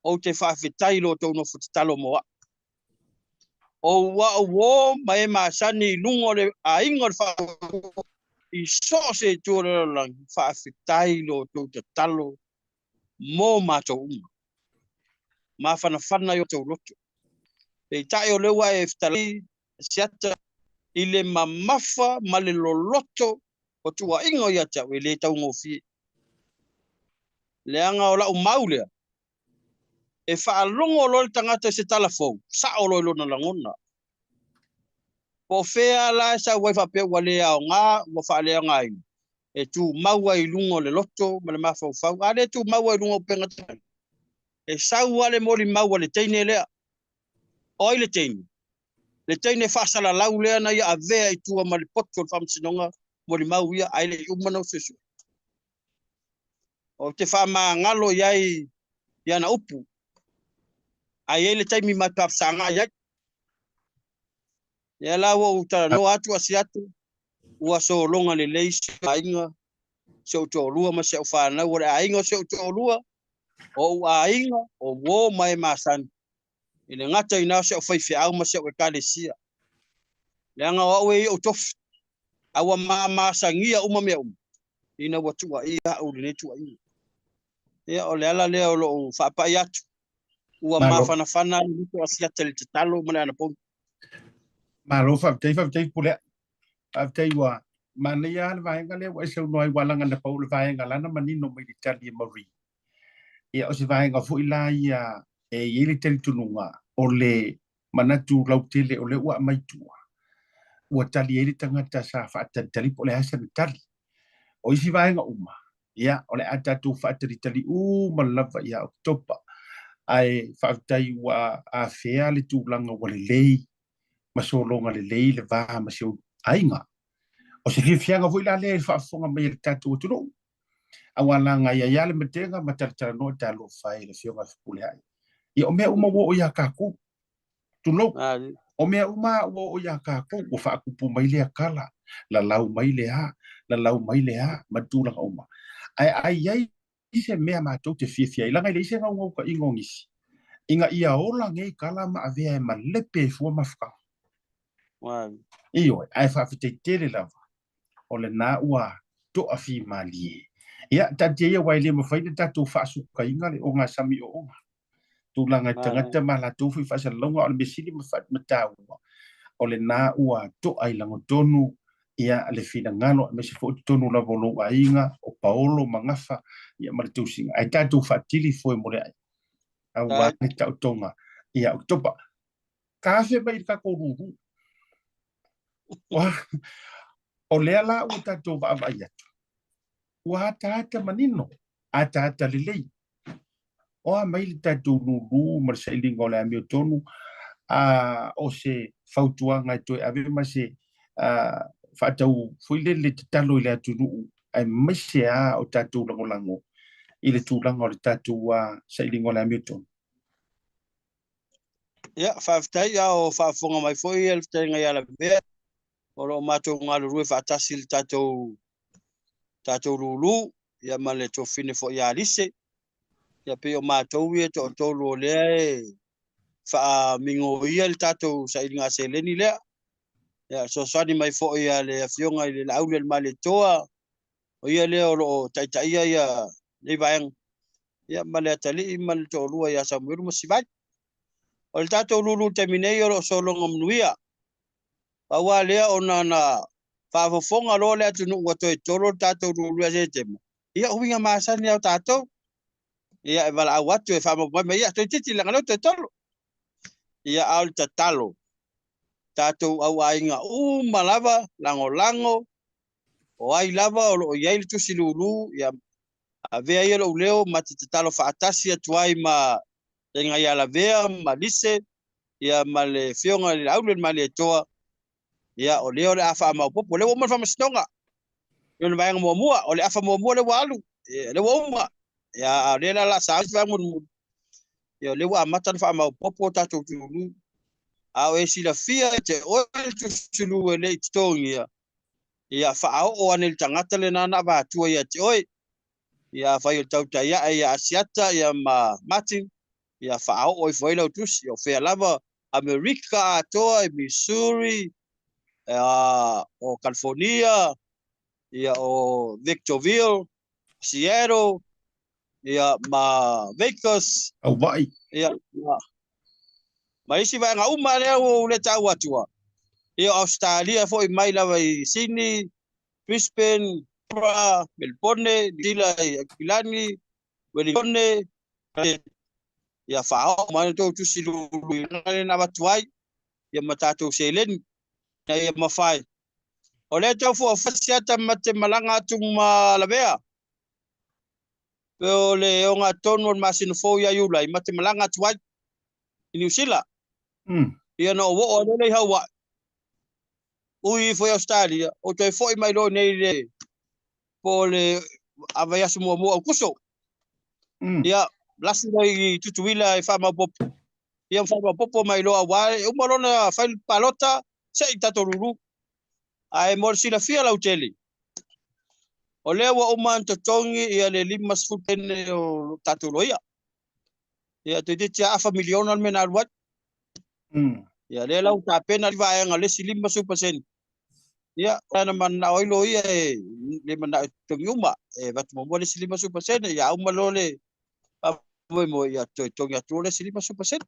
O te whaavitai lo tau no futitalo moa. O wa wo mai masani lungo le ainga le wha I so se tu le lo langi whaavitai lo tau te talo mo mato uma. Ma whana yo tau loto. E tae o lewa e ftali siata I le mamafa ma le loloto o tua ingo ia tau e le tau ngofi. Le anga o la o maulea. e whaalongo lo le tangata se telefon, sa o lo na langona. Po fea la sa wai fa pe wale au nga, mo fa le ngai. E tu maua I lungo le loto, ma le mafau fau. Ale tu maua I lungo penga tai. E sa wale moli maua le teine lea. Oi le teine. Le teine fa sala lau lea na ia avea I tua ma le poto fam sinonga moli mau ia ai le umana sesu. O te fa ma ngalo iai ia na upu. Ai le taimi mai pa sanga ia. Ia la wo uta no atu asiatu. Ua so longa le leisi ainga. Se o to lua ma se o fa na wo ainga se o to lua. O ainga o wo mai masan. Ile ngata ina se o fai fi au ma se o kalesia. Le anga o we o tof. Awa ma sangia uma me ina watu wa ia o le tu ai. Ia o le ala le o lo fa pa yatu. Ua ma fana ni to asia tel talo mana na pon. Malo fa tei pule. Tei wa mana ia le vai ngale wa se noi wala ngana pa le vai ngala na manino mai di tali mari. Ia o se vai nga fu ila ia e yele tel tununga o le manatu lautele o le ua mai tua. Ua tali ele tangata sa fa tali po le hasa tali. O isi vai nga uma. Ia o le atatu fa tali malava ia Oktoba. Ai fa tai wa a fea le tūlanga wa le lei. Masolonga le lei le va masio ainga. O se fianga fu ila le fa fonga mai le tatu o tuno. Awala nga ia le metenga matartara no talo fai le fionga fupule ai. Ia o mea uma wo o ia kaku. Tuno. O mea uma wo o ia kaku. O fa kupu mai le akala. La lau mai le ha. La lau mai le ha. Matulanga uma. Ai se mea mātou te whiawhia. I langa i leise ngau ka ingongisi. Inga ia ola ngei kala ma avea e ma lepe fua mafka. Ioi, ai whawhitei tere lava. O le nā ua toa whi malie. Ia, tatia ia wai le mawhaina tātou whaasuka inga le o ngā sami o onga. Tūlanga tangata ma la tōwhi whaasalonga o le mesini mawhaitaua. O le nā ua toa I lango tonu ia le fina ngano me se fo tonu la volo ainga o Paolo mangafa ia martusinga ai tatu fatili foi mo le ai au wa ni ta tonga ia Oktoba ka fe mai ka ko ruhu wa o le ala o tatu va vai wa tata manino ata le lei o mai tatu ruhu marsailing o le ami tonu a o se fautuanga to ave ma se fatau foi le talo ile atunu ai misia o tatu lango ile tulanga o le tatu wa sailing o le Hamilton ya faftai ya o fa fonga mai foi el tenga ya la be o lo mato ngalu rue fa tasil tatu lulu ya male to fine fo ya lise ya pe o mato wi to lo le fa mingo el tatu sailing a seleni le ya so sani mai fo ia le fionga le aule male toa o ia le o tai ia le vaeng ia male tali mal to lua ya samuel mosivai o le tato lulu terminei o so longa mnuia awa le ona na fa fonga lo le atu no to tolo tato lulu ya temo ia uinga masani au tato ia vala awatu e fa mo mai ia to titi la no to tolo ia al tatalo tato au ainga malava lango o ai lava o ia il tusilulu ia avea ia lo leo matatalo fa atasi atuai ma tenga ia la vea malise ia male fionga le aule male toa ia o leo le afa ma popo le o ma fa mastonga yo le vaenga mo mua o le afa mo mua le walu le woma ia le la sa fa mo yo le wa matan fa ma popo tato tulu au esi la fia te o tu sulu le tongia ia fa o anel tangata le nana va tu ia te oi ia fa yo tau tai ia asiata ia Martin ia fa o foi la tu yo fe lava America to Missouri o California ia o Victorville Seattle ia Vegas au vai ia Maisi vai nga uma le o le tau atua. Ia Australia foi mai lava I Sydney, Brisbane, Melbourne, Dila Kilani, Wellington, ia whao mai tō tusi lulu ngare na watuai ia matatou seleni na ia mawhai o le tau fua whasiata mate malanga atu ma lavea pe o le o ngā tonu o masino fo ia iulai mate malanga atuai i New Zealand ia no wo o le hawa ui foi Australia o toi foi mai lo nei le po le avea sumo mo kuso ia lasi nei tutuila e fama pop ia fama popo mai lo wa o malona fai palota se tatoruru ai mor sila fia la uteli o le wa o man to tongi ia le limas futene o tatuloia ia te tia afa miliona mena wat ia le lau ta pena va nga le silima super sen ia ana man na oilo ia le man to yuma e va to mo le silima super sen ia o malole mo ia to ya to le silima super sen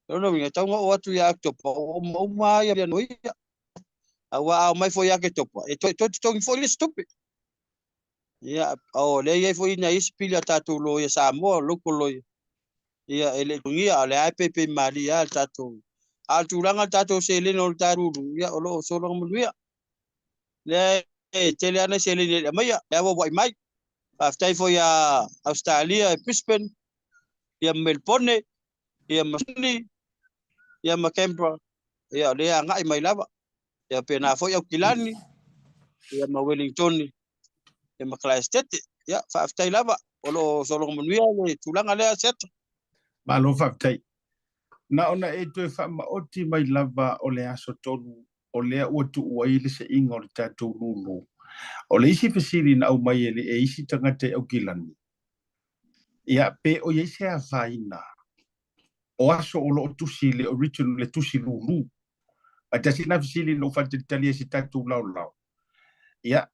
no mi ta ngo o tu ya to o ma ia no ia awa mai foi ya que topa e to foi le stupid ia o le ia foi na ispila tatu lo ia sa mo loko lo ia ele tungia le app malia tatu alturanga tatu se le no taruru ia o lo solo mo ia le tele ana se le mai ia wo mai after foi a Australia e Brisbane ia Melbourne ia Sydney ia Canberra ia le ngai mai lava ia pena foi au kilani ia ma Wellington ia ma Christchurch ia fa after lava o lo solo mo ia le tulanga le set ma lo faftai na ona e to fa ma oti mai lava o le aso tonu o le o tu o ile se ingo le tatu lulu o le isi fasili na au mai ele e isi tangate au kilani ia pe o ye se afaina o aso o lo tusi le original le tusi lulu a tasi na fasili no fa tali si tatu lau ia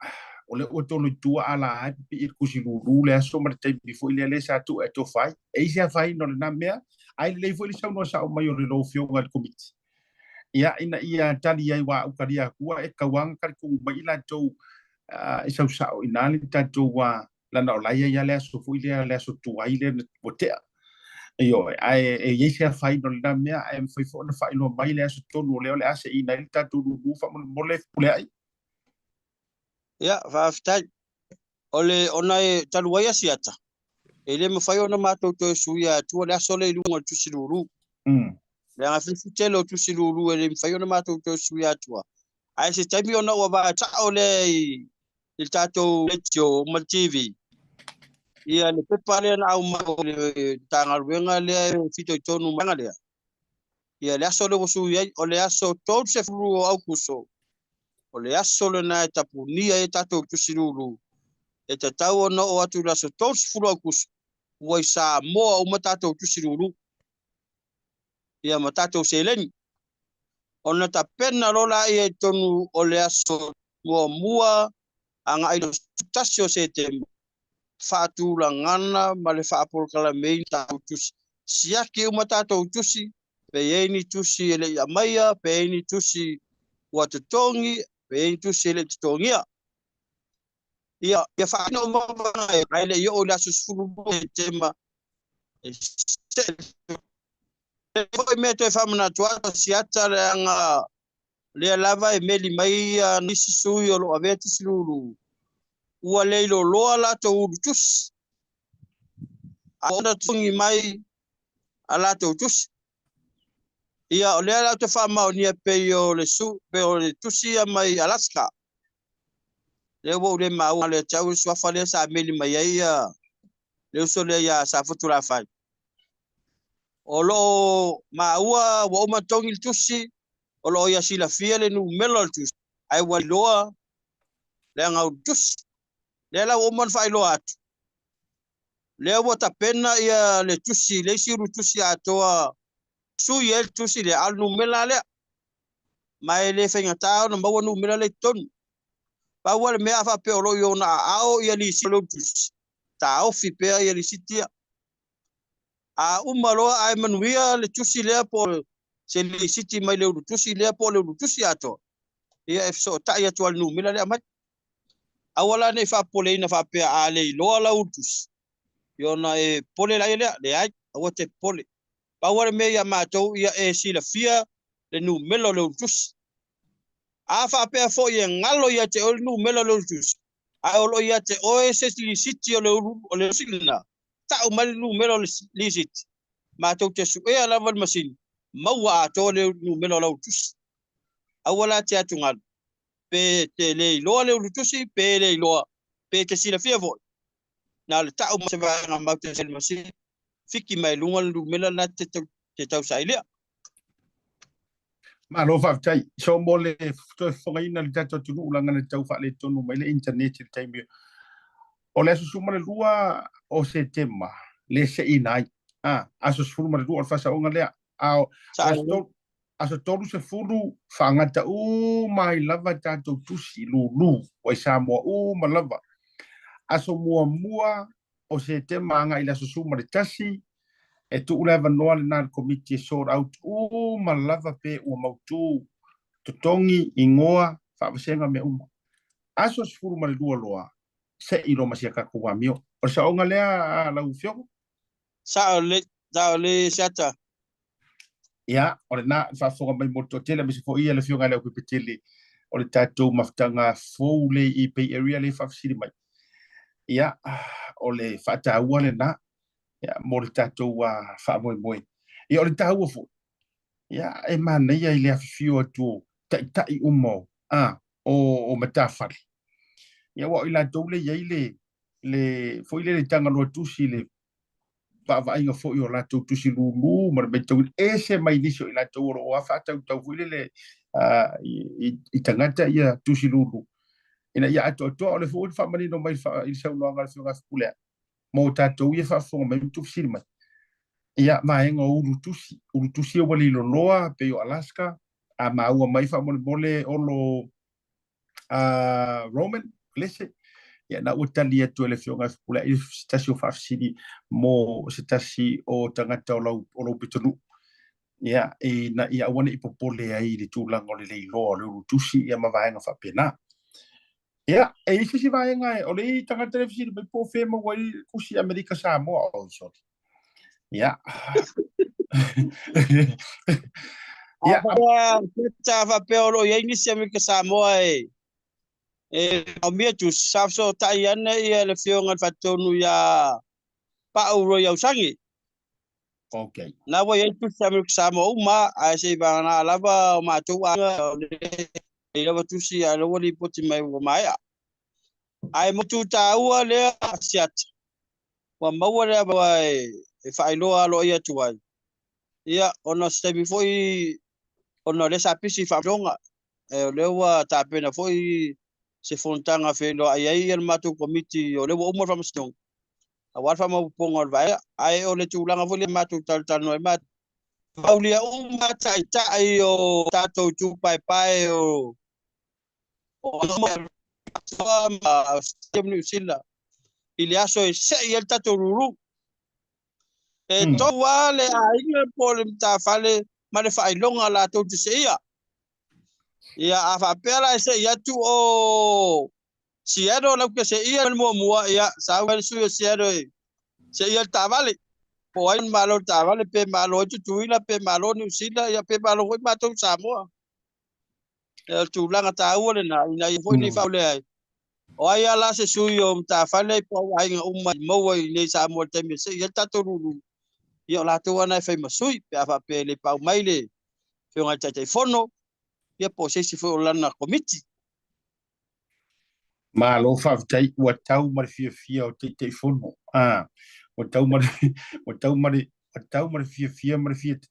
o le o tolu tua ala hapi i kusi lulu le aso ma te before le sa tu e to fai e isi afaina no na mea ai le foi sa no sa o mai o le lo fio ngal komiti ia ina ia tali ai wa ukaria kua e kawang kar ku mai la to e sa o ina le tatu wa la no la ia le aso foi le aso tu ai le botea io ai e ia fai no na mea ai foi fo na fai no mai le aso tonu le ase ina le tatu lu fa mo le pule ai ia fa after ole ona e talu ia siata ele me fai ona matou to suia tu le aso le lunga tu siluru le nga fitelo tu siluru ele me fai ona matou to suia tu ai se taimi ona wa ba ta ole il tato lecho ma TV ia le pepale na au ma le tanga wenga le fito tonu manga le ia le aso le suia o le aso to se furu au kuso o le aso le na tapunia e tato tu siluru e te tau ona o atu la so to se furu au kuso wai sa mo o matato tu siluru ia matato seleni ona ta pena lola e tonu o le aso mua anga ai tasio se te fatu langana male fa por kala mei ta tusi siaki o matato tusi pe yeni tusi ele amaya pe yeni tusi watutongi pe yeni tusi ele tutongia ia fa no mo ai le yo la susfulu tema foi meto fa mna tua siata nga le lava e meli mai nisi sui o lo avete silulu ua leilo loa la to utus ona tungi mai ala to utus ia o le ala te fa ma ni pe yo le su pe o le tusi mai Alaska le wo le ma o le tau swa fa le sa meli mai ia le so le ya sa futura fa o lo ma ua wo ma tongi tusi o lo ia sila fia le nu melo tusi ai wa loa le nga tusi le la o man fai lo atu le o ta pena ia le tusi le siru tusi atoa su ye tusi le al nu mela le mai le fenga tao no mo nu mela le ton pa wa le mea fa pe o lo yo na ao ia li silo tusi ta o fi pe ia li sitia a umalo ai manuia le tusi le po se le siti mai le tusi le po le tusi ato ia e so ta ia to nu mela le mai awala ne fa pole ina fa pe ale lo la utus yona e pole la ile le ai awote pole Paua me ia mātou ia e sila fia le nu melo le utus. A whapea fo ia ngalo ia te o nu melo le utus. A olo ia te oe se siti o le silina. Ta o mali nu melo le siti. Mātou te su ea lava le masini. Maua a tō le nu melo le utus. Awala te atungalu. Pe te le iloa le utusi, pe le iloa. Pe te sila fia fo. Na le ta o ma se vanga mau te sila masini. Fiki mai lunga le nu melo na te tau sailea. Ma lo fa tai so mo le to fonga ina le tato tu ulanga le tau fa le tonu mai le internet le time o le su mo le lua o se tema le se inai aso su mo le lua fa sa onga le a aso tolu se fulu fa ngata mai lava tato tu si lulu o sa mo ma lava aso mua o se tema nga ila su mo le tasi e tu leva noa le nā komiti sort out ma lava pe ua mautu totongi ingoa whaawasenga me uma. Aso sifuru ma le lua loa se ilo masia kako wa mio. O sa onga lea lau fiongo? Sa le sata. Ia, o le nā whaafonga mai moto tele me se fo ia le fionga leo pipetele o le tātou maftanga fou le i pay area le whaafasiri mai. Ia, o le whaataua le nā ya mo le tatou wa fa moe ia o le tau fo ia e mana ia i le afio atu tai umo o matafali ia wa ila tau le ia le foi le tanga no tusi le va inga foi o la tau tusi lulu ma me tau ese mai diso ila tau o afa tau foi le i tangata ia tusi lulu ina ia atu le foi fa mani no mai fa il sa no ngal fa kule mo tatou ia fa fo me tu firma ia maenga urutusi o wali loa pe o Alaska a maua mai fa mole olo Roman Glese ia na utalia tu le fionga pula i stasio fa sidi mo stasi o tangata o lo pitonu ia e na ia wana ipopole ai le tulango le lo urutusi ia mavaenga fa pena ia e isi vaenga o le tanga televisi me po fe mo wai kusi Amerika Samoa o so ia ia tava peolo ia inicia Amerika Samoa e o mia tu safso tai ana ia le fionga fatonu ia pa uro ia usangi okay na wa ia tu Amerika Samoa uma a se bana lava o ma tu anga e lava tu si a lo li poti mai o mai ai mo tu ta ua le asiat wa maua le ba e fai loa lo ia tu ai ia ona stebi foi ona le sapisi fa longa e le wa ta pena foi se fontanga fe lo ai ai el matu komiti o le wo mo from stone a wa fa mo pongo vai ai o le tu langa foi le matu tal no e mat paulia uma tai tai o tato tu pai o ma stemnu sila iliaso e se il tato ruru e to wale ai por ta fale ma le fai longa la to se ia a fa pela se ia tu o si ero lo que se ia mo ia sa wel su se ero se ia ta vale po ai malo ta vale pe malo tu ila pe malo nu sila ia pe malo ko ma to Samoa e tu langa ta ule na ina foi ni fa le ai o ai ala se suyo ta fale po ai uma mo nei Samoa te me se ia ta to ruru ia la to ana fe masui pe fa pe le pa mai le fe nga tai fono ia po se fo lana komiti ma lo fa tai wa tau mar fia o te fono o tau mar fia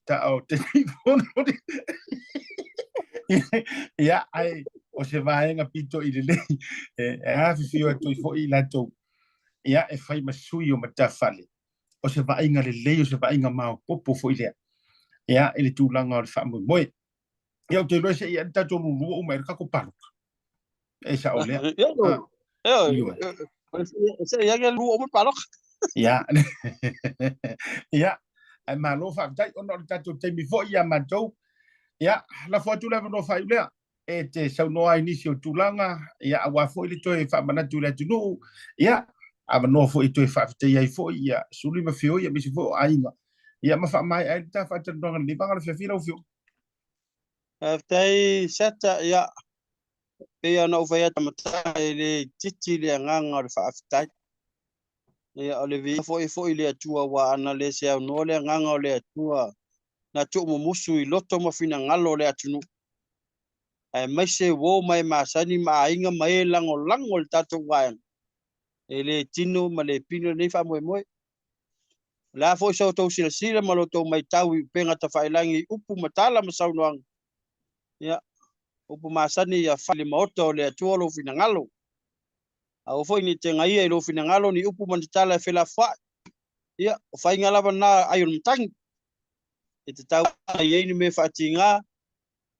ta o te fono ia ai o se vaenga pito i le a fia to fo i la to ia e fai masui o matafale o se vaenga le o se vaenga ma popo fo i le ia ele tu langa o fa mo ia te lo se ia ta to lu o mai ka ko palo e sa o le se ia ke lu o mo palo ia ia ai ma lo fa tai o no ta to te mi fo ia ma to ia la fo tu le no fa ile e te sa no ai inicio tu langa ia wa fo ile to e fa mana tu le tu no ia ava no fo i to e fa te ia fo ia suli ma fio ia mi fo ainga ia ma fa mai ai ta fa tan donga ni banga fe fila ufio Aftai seta ya pe ana ufaya tamata le titi le nganga fa aftai. Ya ole vi fo ile tua wa ana le se no le nganga le tua na tu mo musu I loto mo fina ngalo le atunu. Ai mai se wo mai masani ma inga mai lango le tatu wa. Ele tino ma le pino nei fa mo mo. La fo so to sila ma lo to mai tau penga ta failangi upu matala ma saunoang. Ya upu masani ya fali maoto le tua lo fina ngalo. Au foi ni te ngai lo fina ngalo ni upu matala fela fa. Ya fai ngala na ayun tang. Ite tau ye ni me fatinga.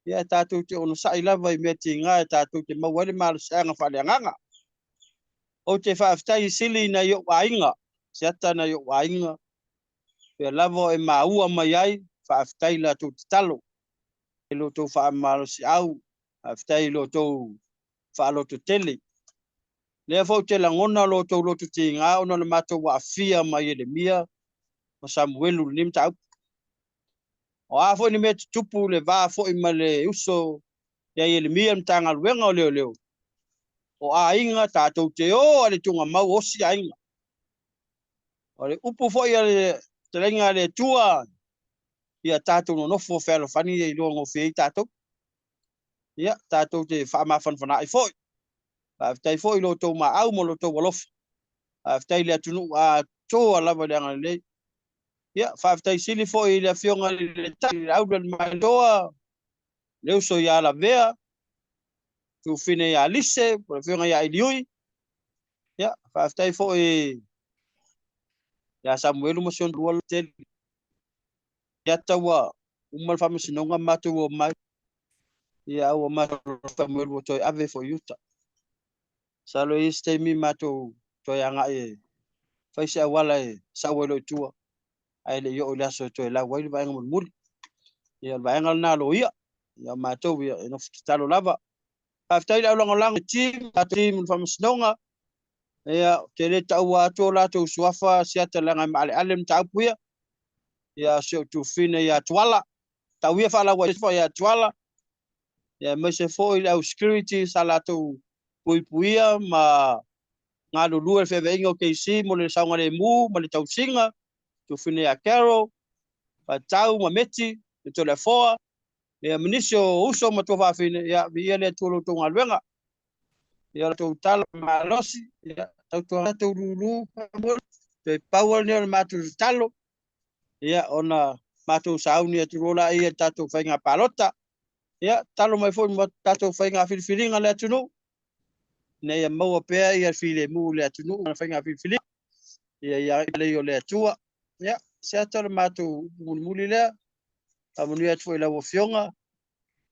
Ya tatu te ono sai lava me tinga tatu te mawale mal sanga fale nganga. O te fa aftai sili na yo wainga. Siata na yo wainga. Pe lavo e maua mai ai fa aftai la tu talo. E lo to fa malo si au. Aftai lo to fa lo to tele. Le fo te la ngona lo to tinga ono na mato wa fia mai le mia. Ma Samuelu nim tau. O a fo ni me tupu le va fo I male uso ya ele mia mtanga luenga o leo. O a inga tātou te o ale tunga mau osi a inga. O le upu fo ia le telenga le tua ia tātou no nofo whelo whani e loa ngō whii tātou. Ia tātou te whaama whanwhana I fo. Aftai fo I lo tau ma au mo lo tau walof. Aftai le atunu a toa lava le anga le. Ia whaaftai sili fo I le whionga le tai au le mai doa. Leo so ia la vea. Tu fine ia lise, por whionga ia iliui. Ya, whaaftai fo I ya Samuelu mo sion rual teli. Ya tawa umal whamisinonga matu o mai. Ya au matu Samuelu o toi ave fo yuta. Salo iste mi matu toi anga e. Faisa wala e sawelo tua. Ai le yo la so toi la wai ba ngol mul. Ya ba ngal na lo ia. Ya matu ya no talo lava. Whaaftai la lang team, team whamisinonga. Ya tele tau ato la tu suafa siata langa male alem tau puia ya so tu fine ya twala tau ia fala wa ya twala ya me se foi au security sala tu puia ma ngalo lua fe vengo ke si mo le saunga le mu mo le tau singa tu fine ya Carol pa tau ma meti to le foa ya minisio uso mo to fa fine ya vi ele tu lo tonga luenga ya tu tal malosi ya tu lulu te power ne matu talo ya ona matu sauni tu rola ia tatu fainga palota ya talo mai foi tatu fainga filfilinga le tunu ne ya mo pe ia file mu le tunu fainga filfilinga ya le yo le tua ya se talo matu muli le amuni ya foi la fionga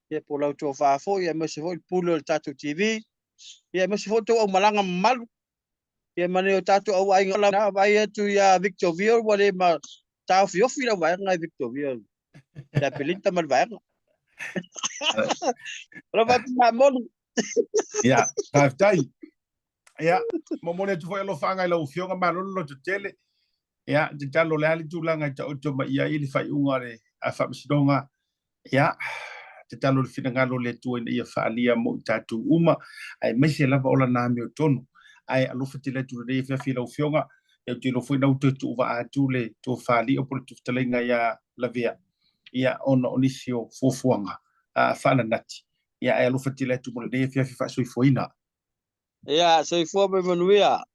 ya po la to fa fo ya me se foi pulo tatu TV ya me se foi to o malanga malu ya mane o tatu au ai ngala na vai tu ya Victorville wale ma tau fio fila vai ngai Victorville ya pelita mal vai Robert Mamon ya tai ya mo mo le tu foi lo fanga lo fionga malo lo tele ya te talo le ali tu langa ta o ma ia ili fai ungare a fa msidonga ya te talo le fina ngalo le tu ia fa alia mo tatu uma ai mese lava ola na mi o tonu ai alofa te le tu le fa fila o fionga e te lo foi na tu va atu le tu fa ali o por tu telenga ya la via ia ono onisio fofuanga a fa na nati ia ai alofa te le tu mo le fa so foina ya so fo be manuia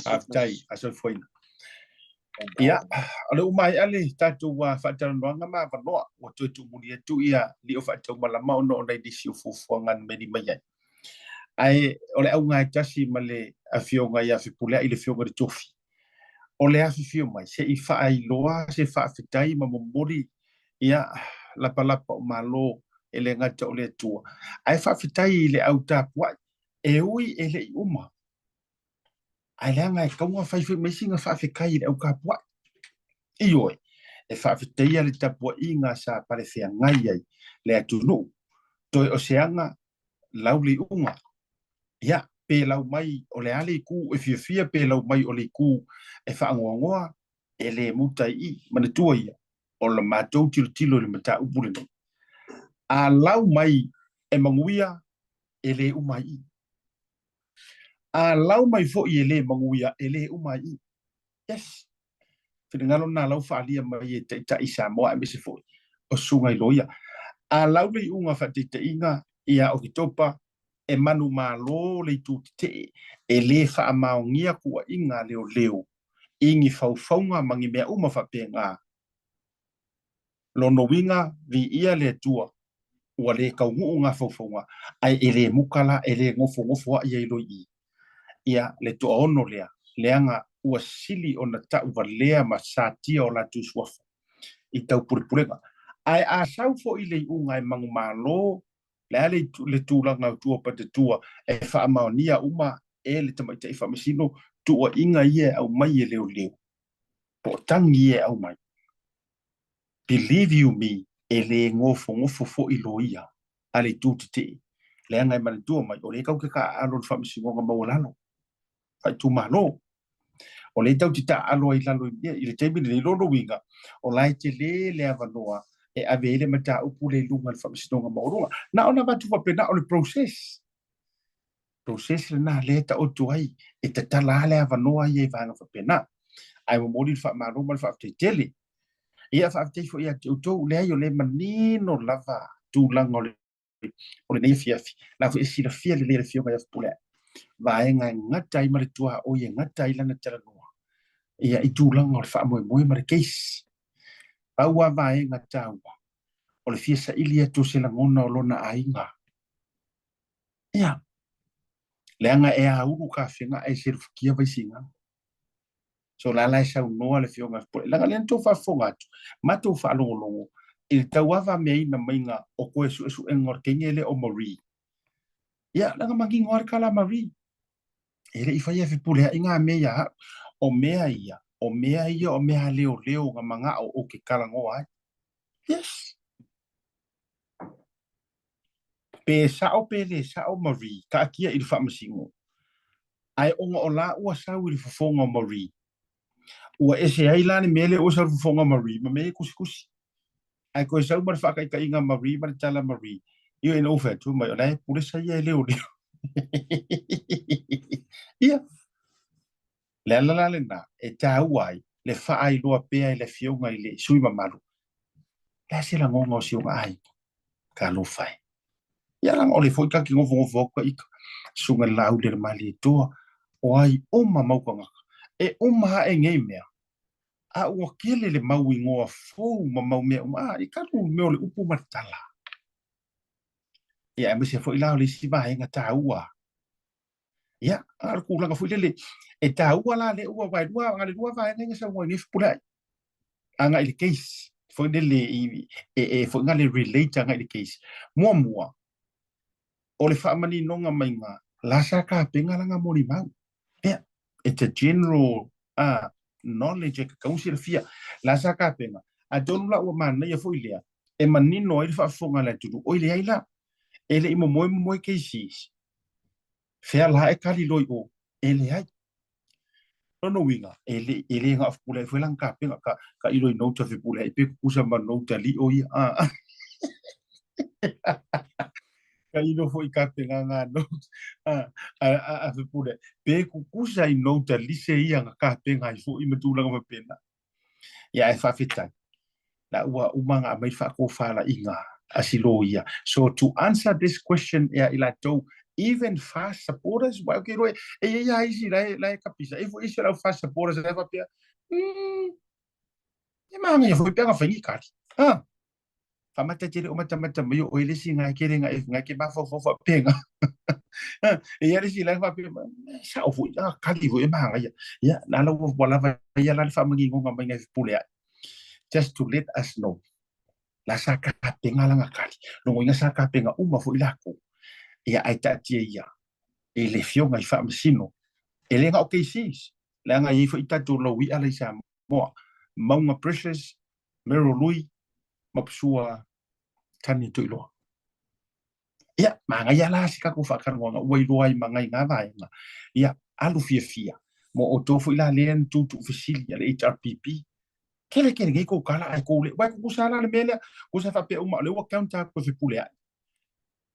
aftai aso foina ia ole umai ali tatu wa fa tanwanga ma va no o tu muli tu ia li o fa tu mala ma ono dai disi fofuanga medi mai ai ole au ngai tasi male afionga ia fi pula ile fionga de tofi ole afi fio mai se I fa ai loa se fa fitai ma momori ia la palapa o malo ele ngata ole tua ai fa fitai ile au tapua e ui ele uma ai la ngai kaunga fai fi mesinga fa fikai ile au kapua ioi e fa fitai ale tapua inga sa parecea ngai ai le atunu toi oseanga lauli unga ia pe lau mai o le ale ku e fia pe lau mai o le ku e fa ngoa e le mutai I mana tua ia o le mātou tilo le mata upule no. A lau mai e manguia e le umai. A lau mai fo i e le manguia e le umai. Yes. Whingalo nā lau whaalia mai e te isa moa e mese fo. O sunga i loia. A lau le unga whatete inga ia o ki topa e manu malo le tu te e le wha maongia kua inga leo leo. Ingi whauwhaunga mangi mea uma whapenga. Lono winga vi ia le tua. Ua le kaungu ngā whauwhaunga. Ai e le mukala e le ngofo a ia iloi i. Ia le tua ono lea. Leanga ua sili o na tau wa lea ma sātia o la tu suafa. I tau puripurenga. Ai a sau fo i le unga e mangu malo. Lea le tūlanga tua pa te tua. E wha maonia uma e le tamaita i whamasino. Tua inga ia au mai e leo leo. Po tangi ia au mai. Believe you me, e le ngofo fo i loia. A le tūti te. Lea ngai mani tua mai. O le kau ke ka alo le whamasino nga maulalo. Fai tu malo. O le tau tita alo i lalo i le teimi le lono winga. O lai te le avanoa. E ave ele mata upu le lunga le whamasino nga maulunga. Na ona watu wapena o le process. Process le na le ta o tuai. E te tala le avanoa i e vanga wapena. Ai mo mori le whamaroma le whaafteitele. Ia whaafte fo ia te utou le ai o le manino lava tūlanga o le nei fiafi. La fo e sila fia le fionga ia fpule. Vaenga ngata i maritua o ia ngata i lana tala noa. Ia i tūlanga o le whaamoe mare keisi. Aua vaenga taua. O le fia sa ilia to se langona o lona ainga. Ia. Leanga e a uru ka whenga e se rufukia vaisinga. So la lai sau noa le fionga fpule. Langa le anto whafonga atu. Mato whaalongolongo. I tauawa mea ina mainga o koe su engor kengele o Marie. Ia, langa mangi ngore kala Marie. Ele i whaia whipulea i ngā mea o mea ia. O mea ia o mea leo ngā manga o ke kalangoa ai. Yes. Pe sao pele sao Marie. Ka akia i whamasingo. Ai onga o la ua sau i whafonga Marie. Ua ese ai lani mele o sa whafonga Marie. Ma mea kusi. Ai koe sau mara whaka i ka inga Marie. Mara tala Marie. Io e nofe tu mai. Olai pule sa ia leo. Ia. Le alala le na. E tau ai. Le wha ai loa pea i le fionga i le sui mamaru. Le se la ngonga o siunga ai. Ka lo fai. Ia lang o le foi ka ki ngofo ka ika. Sunga lau le mali toa. O ai oma maukanga. E oma e ngei mea. A ua kele le mau ingoa fou ma mau mea. I karu meo le upu matala. Ia e mese foi lau le siva e ngata ua. Ia, ar kulanga foi le. E ta ua la le ua vai dua. Anga le dua vai ngenga sa ua nif pulai. Anga ili case. Foi le foi nga le relate anga ili case. Mua. O le whaamani nonga mai ngā. Lasa ka penga langa mori mau. Ia, it's a general knowledge e ka kaunsi le fia. Lasa ka penga. A donu la ua mana ia foi lea. E manino e le whaafonga la tudu. Oi le ai la. E le imo moe cases. Fea la e kali loi o. E le ai. No winga. E le ngā afpule. Fue lang ka penga ka iloi nouta fipule. E peku kusa ma nouta li o ia. Ka ilo foi ka penga ngā nouta. A fipule. Peku kusa i nouta li se ia ngā ka penga i fo i matulanga ma pena. Ia e whawhetai. La ua umanga a mai whako whala i ngā. Asilo ia. So to answer this question, ila tau, even fast supporters, okay, roe, ia isi lai kapisa. Ifo isi lau fast supporters, lai papia. Manga ia foi pega whaingi kari. Whamata tere o mata mayo o elesi ngai kere ngai ke mawhawhawha penga. Ia resi lai papia. Sao foi, kari foi manga ia. Ia, nala ua walawa ia lai whamangi ngonga mai ngai pulea. Just to let us know. La saka penga langa kali. Nongo inga saka penga uma fo ilako. Ia ai tatia ia. E le fionga i whaamasino. E le nga o keisis. Le anga i fo itatu lau i ala i sa moa. Maunga Precious, Mero Lui, mapsua tani tu iloa. Ia, manga ia la sika ko whakaronga. Ua iloa i mangai ngā vaenga. Ia, alu fia. Mo o tofu ila lean tutu ofisili ala HRPP. Kele ngai ko kala ai ko le. Wai ko sala le mele. Ko sa fa pe uma le wa kaunta ko fi pule ai.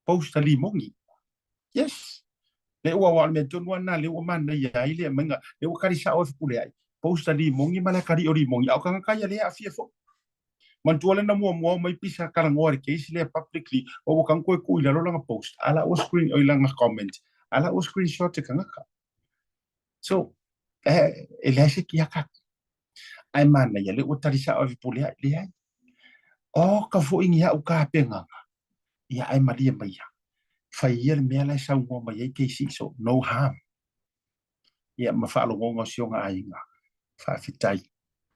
Posta limongi. Yes. Le ua me tonu ana le ua mana ia i le menga. Le ua kari sa o fi pule ai. Posta limongi mana kari o limongi. Au kanga kaya le a fia fo. Mantua le na mua mai pisa karangore ke isi le publicly. O kang koe ku ila langa post. Ala o screen o ilanga comment. Ala o screenshot te kanga ka. So, ele se ki aka. Ai mana ia le ua tari sa o fi pule ai le ai. O ka fo ingi au ka penga. Ia ai maria mai ia. Fai ia le mea lai sau ngoma ia ke isi so. No harm. Ia mawhaalo ngonga sionga ainga. Whaafitai.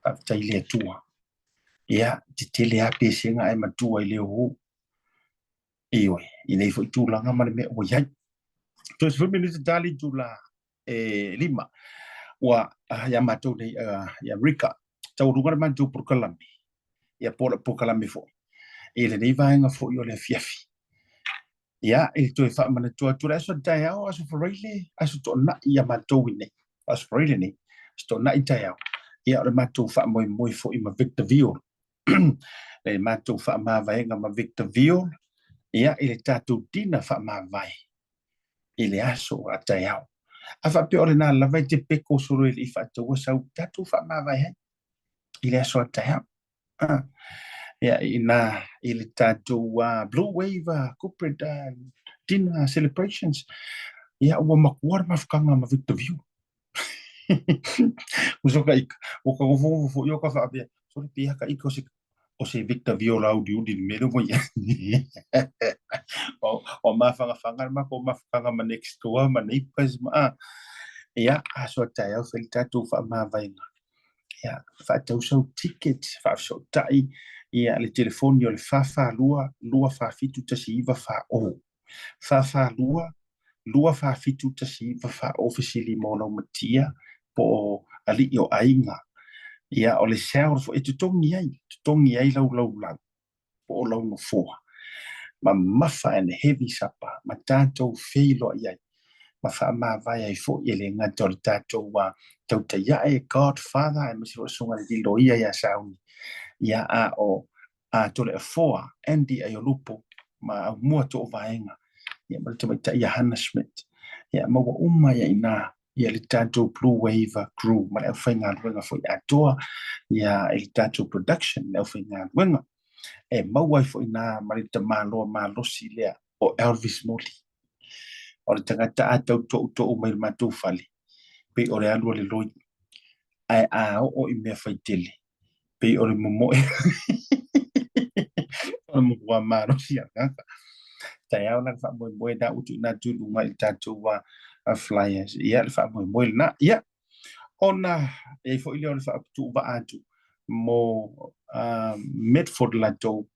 Whaafitai le tua. Ia, te tele a pesenga ai matua i leo ho. Iwe, i nei fo i tūlanga mani me o iai. So it's 5 minutes dali tūla lima. Wa ya matou nei ya Rika. Tau runga man tu por kalami. Ya por kalami fo. E le nei vaenga fo i o le fiafi. Ia, e tu e wha mana tua tura aso tai au aso whareile. Aso to na ia matou i nei. Aso whareile nei. Aso to na i tai au. Ia o le matou wha moi fo i ma Victor Viol. Le matou wha ma vaenga ma Victor Viol. Ia, i le tātou tina wha ma vai. I le aso a tai au. A wha pe ore nā lawai te peko soro i whātou wasau tātou wha ma vai hei. I le aso a tai au. Ia, i le tātou Blue Wave corporate dinner celebrations. Ia, ua makuara mawhakanga ma Victor View. Usoka ika. Oka ngofo i oka wha apea. Sori pia ka ika o se Victor View laudi udi ni mero mo ia. O mawhanga mako o mawhakanga ma next door, ma neighbors ma. Ia, aso tai au wheli tātou wha ma vainga. Ia, whaatau sau ticket, whaafsau tai. Ia, le telefoni o le lua whaafitu tasi iwa wha o. Lua whaafitu tasi iwa wha ofisili mono matia po ali o ainga. Ia, o le seaur fo e tutongi ai lau lau. Po o lau no foa. Ma mafa and heavy sapa, ma tātou feilo iai. Ma wha ma vai ai fo i le ngata o le tātou tau te iae Godfather, e misi o sunga le dilo ia ia sauni. Ia a tole a foa, Andy ai o lupo, ma au mua to o vaenga. Ia ma le tamaita ia Hannah Smith. Ia maua uma ia ina, ia le tātou Blue Wave crew, ma le au whainga ruenga fo i atoa, ia le tātou production, le au whainga ruenga. E maua i fo ina marita malosi lea o Elvis Moli. O le tangata a tau to mai matou fale. Pe o le alu le loi. Ai o i mea faitele. Pe o le momoe. O le momoa malosi a ngaka. Tai au na wha moe na utu na tulu ngai tātou flyers. Ia le wha moe na. Ia. Ona e fo ili o le wha tu wa atu. Mo Medford lato.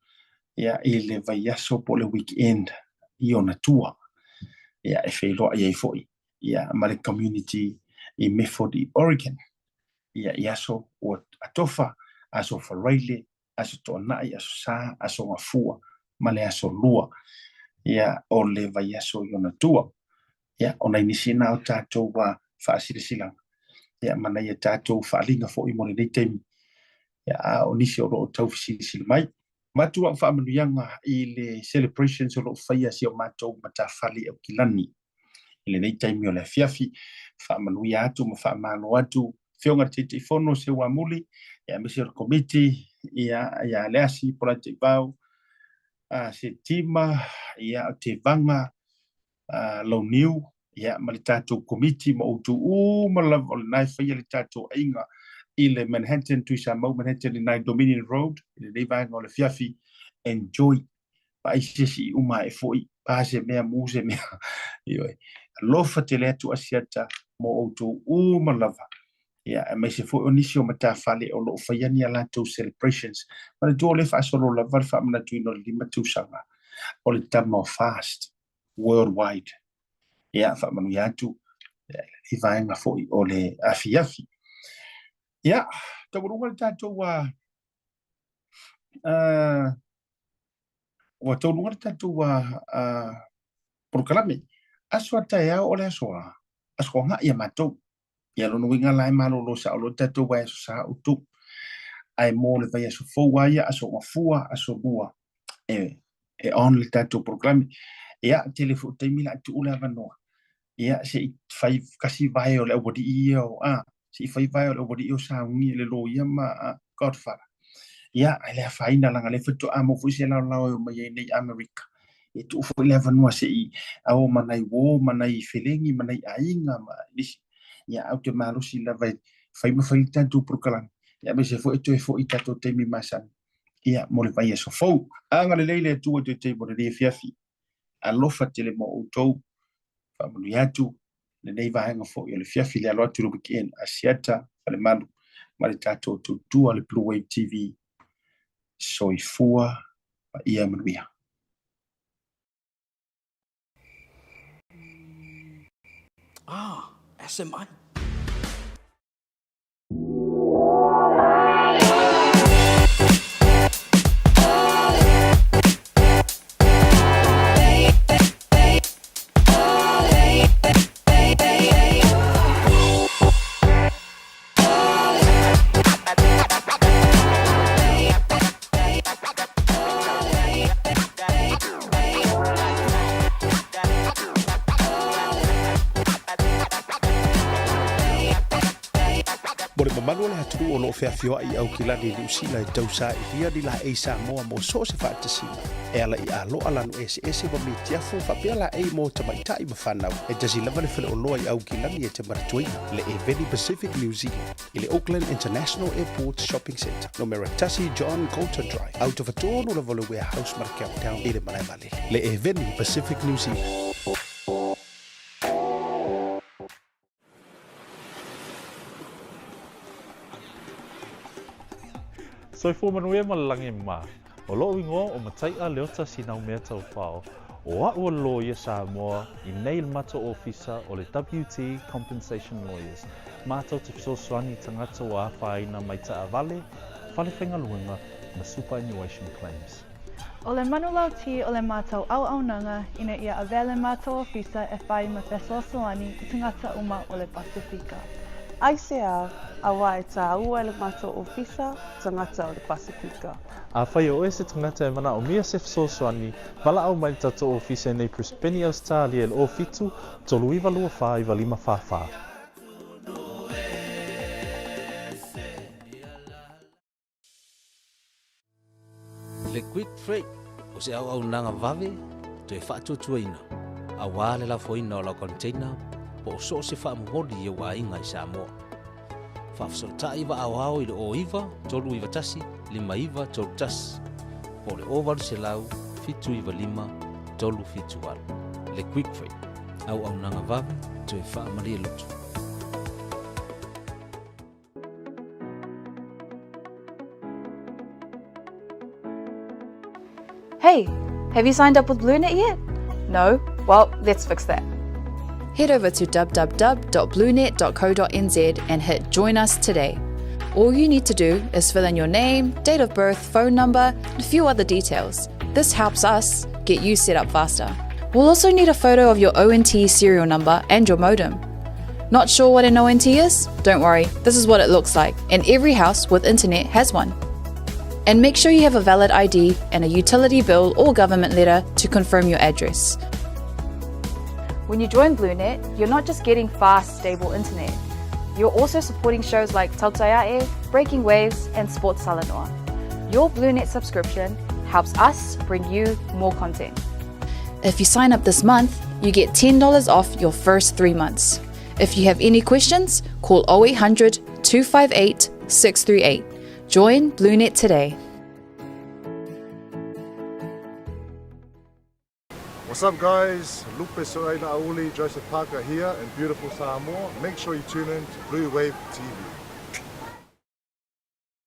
Ia i le vaiaso po le weekend. I ona tua. Ia e whailoa i foi. Ia ma le community i Medford i Oregon. Ia i aso o atofa, aso whareile, aso toanai, aso sā, aso ngafua, ma le aso lua. Ia o le vai aso i ona tua. Ia o nei nisina o tātou whaasirisilang. Ia mana ia tātou whaalinga fo i mone nei teimi. Ia o nisi o loo tau whisirisilang mai. Matua o whaamanuianga i le celebrations o loo whaia si o mātou matawhali au kilani. I le nei taimi o le fiafi, whaamanui atu, ma whaamano atu, whionga te whono se wamuli, ia misi o komiti, ia leasi, pola te vau, se tima, ia o te vanga, lau niu, ia ma le tātou komiti, ma utu ma la o le nai whaia le tātou ainga, i le Manhattan, tuisa mau Manhattan, i nai Dominion Road, i le nei vanga o le fiafi, enjoy, pa isisi uma e foi, pa se mea muse mea, ioi. Lofa te lea tu asiata mo outou lava. Ia, mai se foi onisi o matawhale o loo whaiani a lātou celebrations. Ma le tō le whaasolo lava le whaamana tuino le lima tūsanga. O le tama o fast, worldwide. Ia, whaamanu i atu, i vaenga foi o le afi. Ia, taurunga le tātou taurunga le tātou proklame. Aswa tai au ole aswa. Aswa nga ia matou. Ia lono winga lai malo lo sa o lo tatou wa sa utu. ai mo le vai aso fou ai aso mafua aso bua e on le tatou programi ia telefo te mila tu ula vanoa ia se fai kasi vai o le wadi io si fai vai o le wadi io sa ngi le lo ia ma godfather ia ai le faina langa le foto amo fu se la o mai nei America e tu fo le vanoa se i au manai wo manai felingi manai ainga ma nisi ia au te malo si la vai fai ma fai tatou programi ia me se fo e fo i tatou te mi masan ia mo le vai aso fou anga le leile tu te mo le fiafi alofa tele mo utou fa mo yatu le nei vaenga fo le fiafi le alo tu weekend asiata le malu ma le tatou tu le Blue Wave TV soifua ia manuia SMI. Manu le hatu o lo fea fioa I au kilani li usila e tausa I hia di la e sa moa mo so se whaatasina. E ala I alo alanu ese wa mitia fu whapea la e mo tamaita I mawhanau. E jasi lava le whele o loa I au kilani e te maratuina le e Veni Pacific New Zealand. I le Auckland International Airport Shopping Centre. No Meratasi John Colton Drive. Out of a tono la vole warehouse Marquette Town I le malai male. Le e Veni Pacific New Zealand. Soifua manuia malalangi ma. O loo ingoa o matai'a leota sinau mea tau whao. O a'ua lo ia Samoa I nei le mata ofisa o le WT Compensation Lawyers. Mātou te fisosoani tangata o āwhaina mai ta avale, whale whengaluenga ma superannuation claims. O le manulauti o le mātou au-aunanga ina ia avele mātou ofisa e whai ma fesosoani I tangata uma o le Pasifika. ICR, a wae tā ua le mato ofisa, tangata o le Pasifika. A whai o ese tangata e mana o mia se fisosoani, wala au mai tato ofisa nei Prispeni Australia le o fitu, tolu iwa lua wha iwa lima whawha. Le Quick Freight, o se au nanga vave, to e whaatua tuaina. A wā le la foina o la container, po o so se whaamumori e wā inga I Samoa. Whaafsota iwa au I le o iwa, tolu iwa tasi, lima iwa, tolu tasi. Po le ovaru se lau, fitu iwa lima, tolu fitu waru. Le Quick Freight, au nanga vave, to e whaamari e lotu. Hey, have you signed up with BlueNet yet? No? Well, let's fix that. Head over to www.bluenet.co.nz and hit Join Us today. All you need to do is fill in your name, date of birth, phone number, and a few other details. This helps us get you set up faster. We'll also need a photo of your ONT serial number and your modem. Not sure what an ONT is? Don't worry, this is what it looks like, and every house with internet has one. And make sure you have a valid ID and a utility bill or government letter to confirm your address. When you join BlueNet, you're not just getting fast, stable internet. You're also supporting shows like Tautaiae, Breaking Waves, and Sports Salanoa. Your BlueNet subscription helps us bring you more content. If you sign up this month, you get $10 off your first 3 months. If you have any questions, call 0800 258 638. Join BlueNet today. What's up guys, Lupe Soaina Auli, Joseph Parker here in beautiful Samoa. Make sure you tune in to Blue Wave TV.